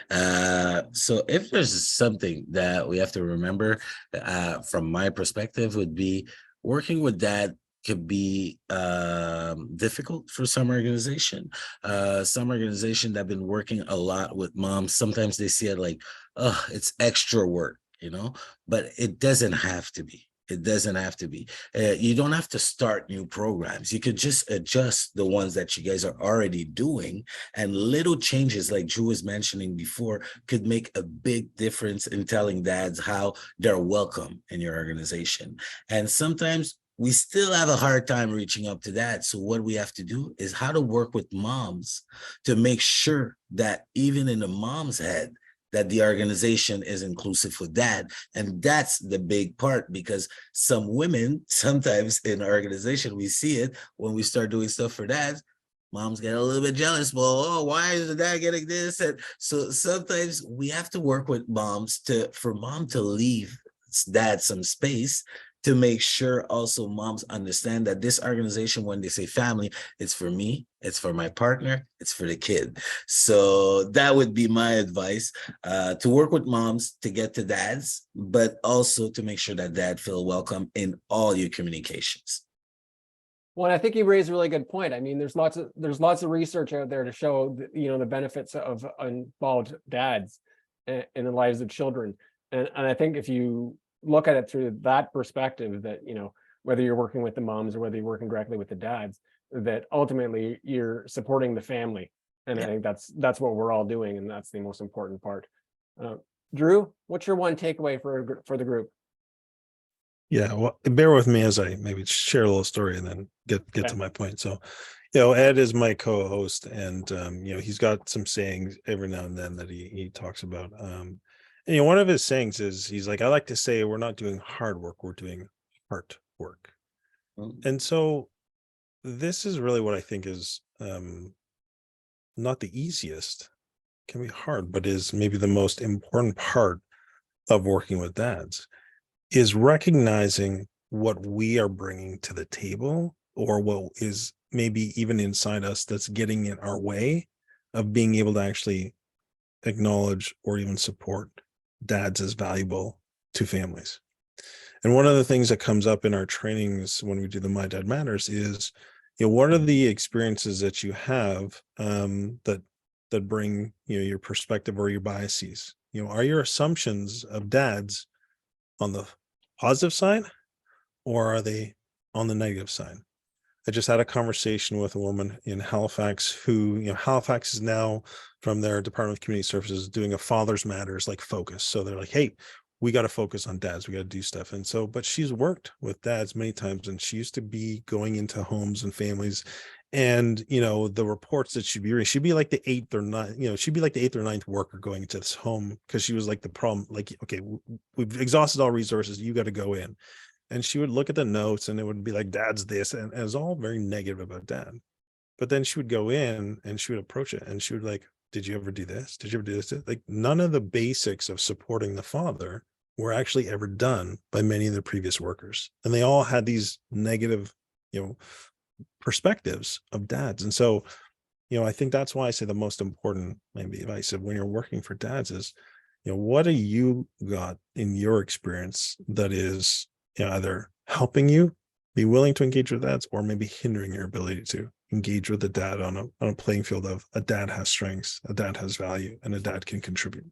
So if there's something that we have to remember, from my perspective, would be working with dad could be difficult for some organization. Some organization that have been working a lot with moms, sometimes they see it like, oh, it's extra work, but it doesn't have to be. It doesn't have to be. You don't have to start new programs. You could just adjust the ones that you guys are already doing, and little changes like Drew was mentioning before could make a big difference in telling dads how they're welcome in your organization. And sometimes we still have a hard time reaching up to that. So what we have to do is how to work with moms to make sure that even in the mom's head, that the organization is inclusive for dad. And that's the big part, because some women, sometimes in our organization, we see it when we start doing stuff for dads, moms get a little bit jealous. Well, oh, why is the dad getting this? And so sometimes we have to work with moms for mom to leave dad some space, to make sure also moms understand that this organization, when they say family, it's for me, it's for my partner, it's for the kid. So that would be my advice, to work with moms to get to dads, but also to make sure that dad feel welcome in all your communications. Well, I think you raised a really good point. I mean, there's lots of research out there to show the benefits of involved dads in the lives of children, and I think if you look at it through that perspective, that whether you're working with the moms or whether you're working directly with the dads, that ultimately you're supporting the family, and I think that's what we're all doing, and that's the most important part. Drew, what's your one takeaway for the group? Yeah, well, bear with me as I maybe share a little story and then get Okay. to my point. So, Ed is my co-host, and he's got some sayings every now and then that he talks about. And one of his sayings is, he's like, I like to say, we're not doing hard work, we're doing heart work. And so this is really what I think is not the easiest, can be hard, but is maybe the most important part of working with dads, is recognizing what we are bringing to the table, or what is maybe even inside us that's getting in our way of being able to actually acknowledge or even support dads as valuable to families. And one of the things that comes up in our trainings when we do the My Dad Matters is, what are the experiences that you have that bring, your perspective or your biases? Are your assumptions of dads on the positive side, or are they on the negative side? I just had a conversation with a woman in Halifax who, Halifax is now, from their Department of Community Services, doing a Fathers Matters like focus. So they're like, hey, we got to focus on dads. We got to do stuff. And so, but she's worked with dads many times, and she used to be going into homes and families, and, the reports that she'd be like the eighth or ninth worker going into this home, because she was like the problem, like, okay, we've exhausted all resources. You got to go in. And she would look at the notes, and it would be like, dad's this, and it was all very negative about dad. But then she would go in and she would approach it, and she would like, did you ever do this? Did you ever do this? Like, none of the basics of supporting the father were actually ever done by many of the previous workers. And they all had these negative, perspectives of dads. And so, I think that's why I say the most important maybe advice of when you're working for dads is, what do you got in your experience that is, either helping you be willing to engage with dads, or maybe hindering your ability to engage with a dad on a playing field of a dad has strengths, a dad has value, and a dad can contribute.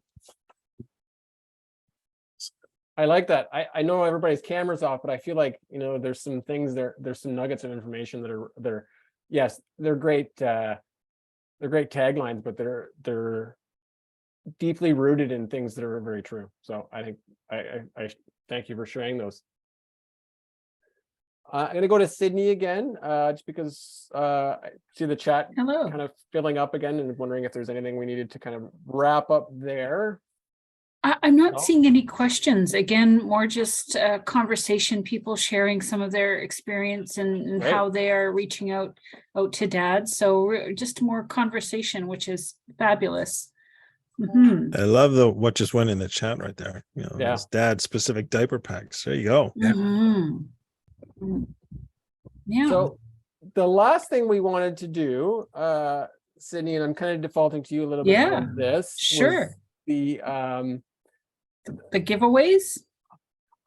I like that. I know everybody's camera's off, but I feel like, there's some things there's some nuggets of information that are yes, they're great taglines, but they're deeply rooted in things that are very true. So I think I thank you for sharing those. I'm going to go to Sydney again, just because I see the chat Hello. kind of filling up again, and wondering if there's anything we needed to kind of wrap up there. I'm not No? seeing any questions. Again, more just conversation, people sharing some of their experience and Great. how they are reaching out to dads. So just more conversation, which is fabulous. Mhm. I love what just went in the chat right there. Yeah. Those dad specific diaper packs. There you go. Mhm. Mm. Yeah. So the last thing we wanted to do, Sydney, and I'm kind of defaulting to you a little bit Yeah, on this. sure. Was The giveaways,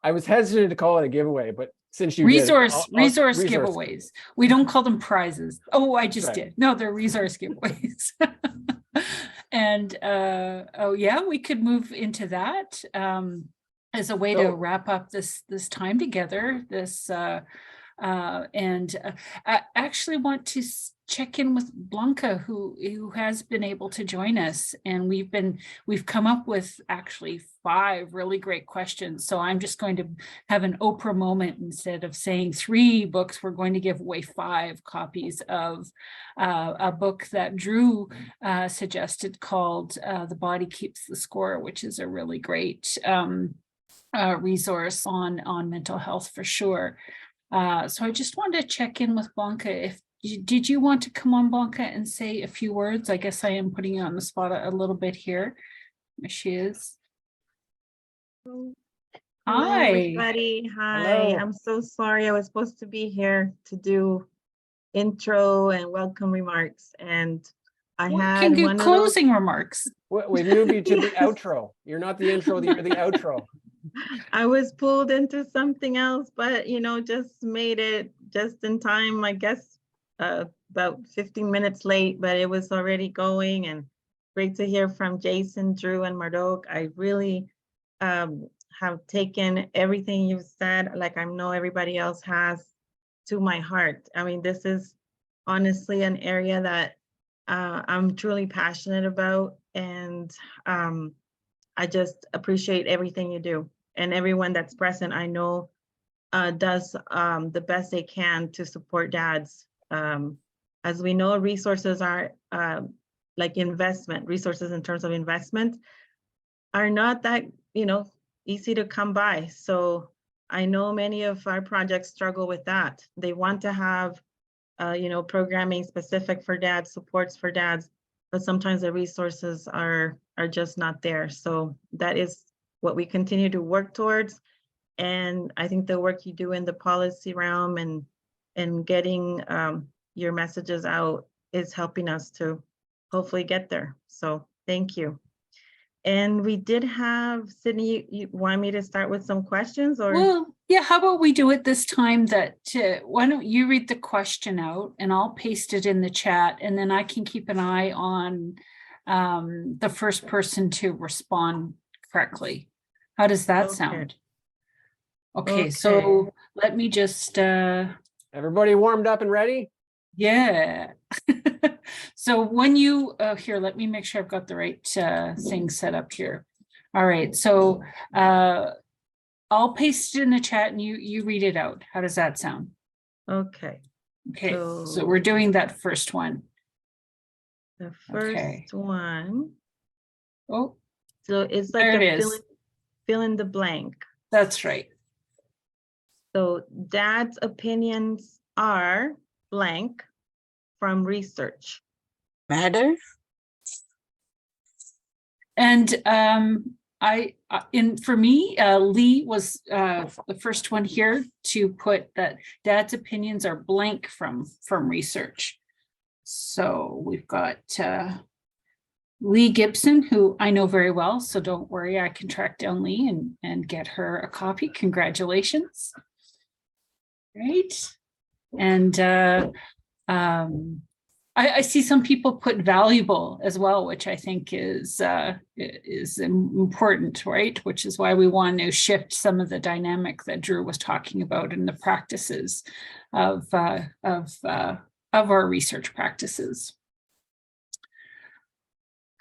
I was hesitant to call it a giveaway, but since you resource did, resource giveaways. We don't call them prizes. Oh, I just Right. did. No, they're resource giveaways. And oh yeah, we could move into that as a way to So- wrap up this time together. I actually want to check in with Blanca, who has been able to join us, and we've come up with actually 5 really great questions. So I'm just going to have an Oprah moment. Instead of saying 3 books, we're going to give away 5 copies of a book that Drew suggested called The Body Keeps the Score, which is a really great resource on mental health for sure. So I just wanted to check in with Blanca. Did you want to come on, Blanca, and say a few words? I guess I am putting you on the spot a little bit here. There she is. Hello, Hi. everybody. Hi. Hello. I'm so sorry. I was supposed to be here to do intro and welcome remarks, and I We had can do one of those. closing remarks. we moved you to the Yes. outro. You're not the intro, you're the outro. I was pulled into something else, but just made it just in time. I guess about 15 minutes late, but it was already going. And great to hear from Jason, Drew, and Mardoché. I really have taken everything you've said, like I know everybody else has, to my heart. I mean, this is honestly an area that I'm truly passionate about, and I just appreciate everything you do, and everyone that's present, I know does the best they can to support dads. As we know, resources are like investment, resources in terms of investment are not that, easy to come by. So I know many of our projects struggle with that. They want to have programming specific for dads, supports for dads, but sometimes the resources are just not there. So that is what we continue to work towards. And I think the work you do in the policy realm and getting your messages out is helping us to hopefully get there. So thank you. And we did have, Sydney, you want me to start with some questions or? Well, yeah, how about we do it this time that, why don't you read the question out and I'll paste it in the chat and then I can keep an eye on the first person to respond correctly. How does that Okay. sound? Okay, so let me just, Everybody warmed up and ready? yeah. So when you, here, let me make sure I've got the right thing set up here. All right, so I'll paste it in the chat and you read it out. How does that sound? Okay. Okay, so So- we're doing that first one. The first Okay. one, Oh, so it's like there it a is. fill in the blank. That's right. So dad's opinions are blank from research. Matter? And for me, Lee was the first one here to put that dad's opinions are blank from research. So we've got Lee Gibson, who I know very well, so don't worry, I can track down Lee and get her a copy. Congratulations. Right. And I see some people put valuable as well, which I think is important, right? Which is why we want to shift some of the dynamic that Drew was talking about in the practices of our research practices.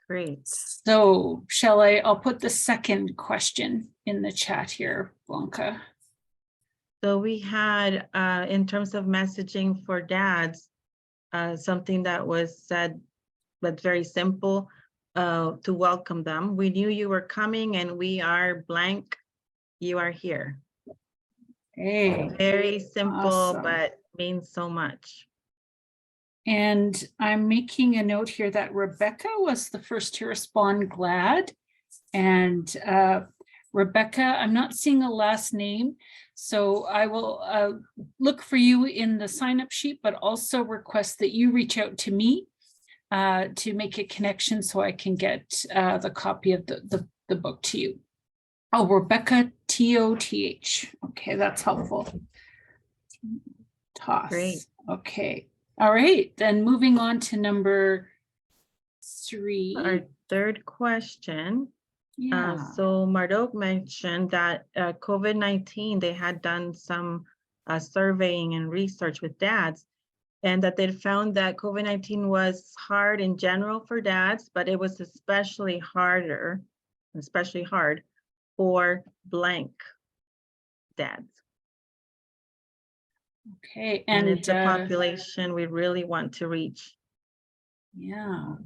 Great. So I'll put the second question in the chat here, Blanca. So we had, in terms of messaging for dads, something that was said, but very simple, to welcome them. We knew you were coming and we are blank. You are here. Hey. Very simple, Awesome. but means so much. And I'm making a note here that Rebecca was the first to respond, glad. And Rebecca, I'm not seeing a last name, so I will look for you in the sign-up sheet, but also request that you reach out to me to make a connection so I can get the copy of the book to you. Oh, Rebecca, T-O-T-H. Okay, that's helpful. Toss. Great. Okay. All right, then moving on to number 3. Our third question. Yeah. So Mardoché mentioned that COVID-19, they had done some surveying and research with dads, and that they found that COVID-19 was hard in general for dads, but it was especially hard for blank dads. Okay, And and it's a population we really want to reach. yeah.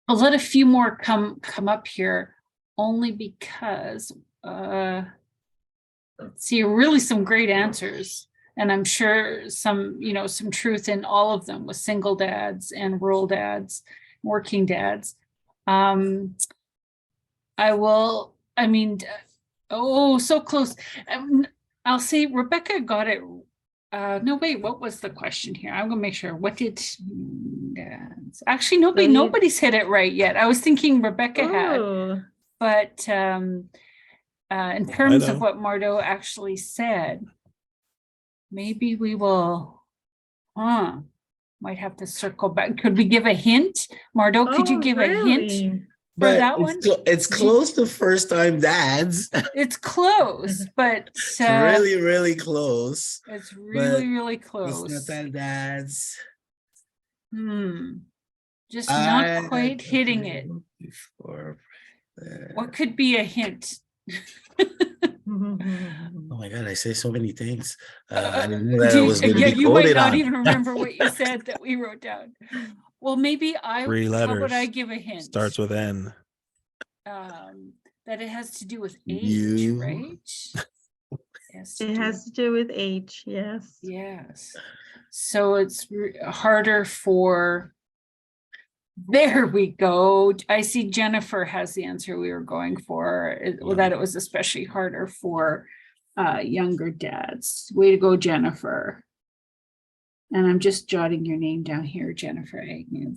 I'll let a few more come up here, only because let's see, really some great answers, and I'm sure some truth in all of them with single dads and rural dads, working dads. Oh, so close. I'll say Rebecca got it. No, wait, what was the question here? I'm gonna make sure. What did actually nobody's hit it right yet. I was thinking Rebecca had, but in terms of what Mardo actually said, maybe we will might have to circle back. Could we give a hint? Mardo, could you give a hint? For that one? It's close to first time dads. It's close, but It's really, really close. it's really It's close. not that dads. Just not quite hitting it. What could be a hint? Oh my God, I say so many things. I didn't know that I was going to be You might quoted not on. even remember what you said that we wrote down. Well, maybe 3 letters. how would I give a hint? Starts with N. That it has to do with age, You. right? It has to do with age, yes. Yes. So it's harder for, there we go. I see Jennifer has the answer we were going for, that it was especially harder for younger dads. Way to go, Jennifer. And I'm just jotting your name down here, Jennifer Agnew.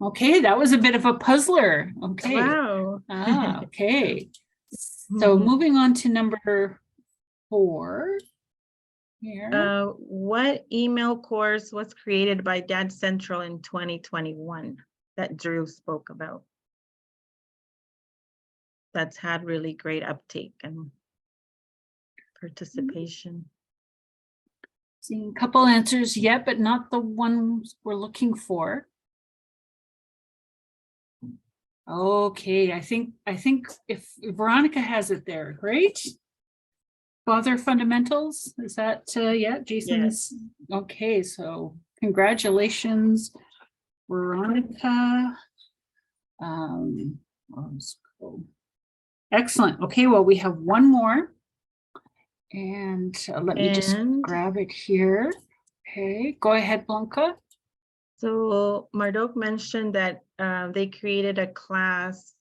Okay, that was a bit of a puzzler. Okay. Wow. Okay. So moving on to number 4 here. What email course was created by Dad Central in 2021 that Drew spoke about? That's had really great uptake and participation. Seeing a couple answers yet, but not the ones we're looking for. Okay, I think if Veronica has it there, great. Father Fundamentals, is that yeah, Jason's? Okay, so congratulations, Veronica. Excellent. Okay, well, we have one more. And let me just grab it here. Okay, go ahead, Blanca. So Mardoché mentioned that they created a class,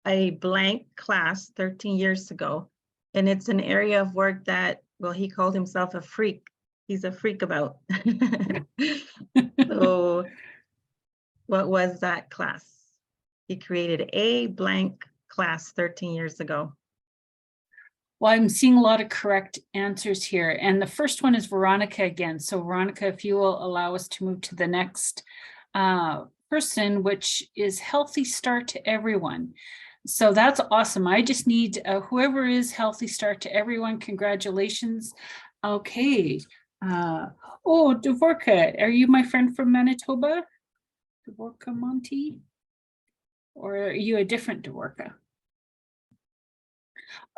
a blank class 13 years ago. And it's an area of work that, well, he called himself a freak. He's a freak about. So what was that class? He created a blank class 13 years ago. Well, I'm seeing a lot of correct answers here. And the first one is Veronica again. So Veronica, if you will allow us to move to the next person, which is Healthy Start to Everyone. So that's awesome. I just need whoever is Healthy Start to Everyone. Congratulations. Okay. Oh, Dvorka, are you my friend from Manitoba? Dvorka Monty? Or are you a different Dvorka?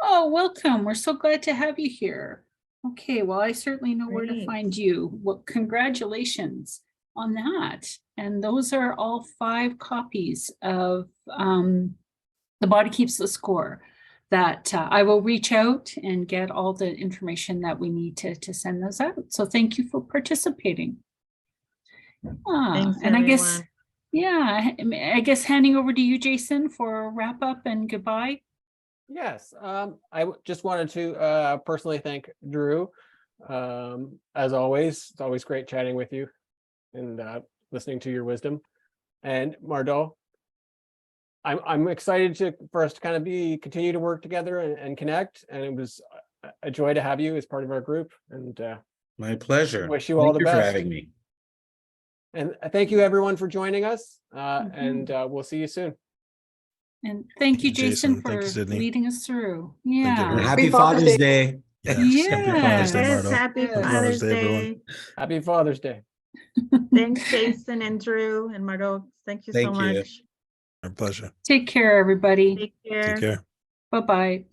Oh, welcome. We're so glad to have you here. Okay, well, I certainly know where to find you. Well, congratulations on that. And those are all 5 copies of The Body Keeps the Score that I will reach out and get all the information that we need to send those out. So thank you for participating. Thanks, and everyone. I guess handing over to you, Jason, for a wrap up and goodbye. Yes, I just wanted to personally thank Drew. As always, it's always great chatting with you and listening to your wisdom. And Mardoché, I'm excited for us to kind of continue to work together and connect. And it was a joy to have you as part of our group. And My pleasure. wish you all the Thank you best. for having me. And thank you everyone for joining us. And we'll see you soon. And thank you, Jason, Thank you, for Sydney. leading us through. you, Yeah. everyone. Happy Father's Day. Yes. Happy Father's Day, Yes, Mardo. happy Yes. Father's everyone. Day. Happy Father's Day. Thanks, Jason and Drew and Mardoché. Thank you so Thank you. much. Our pleasure. Take care, everybody. Take care. Take care. Bye-bye.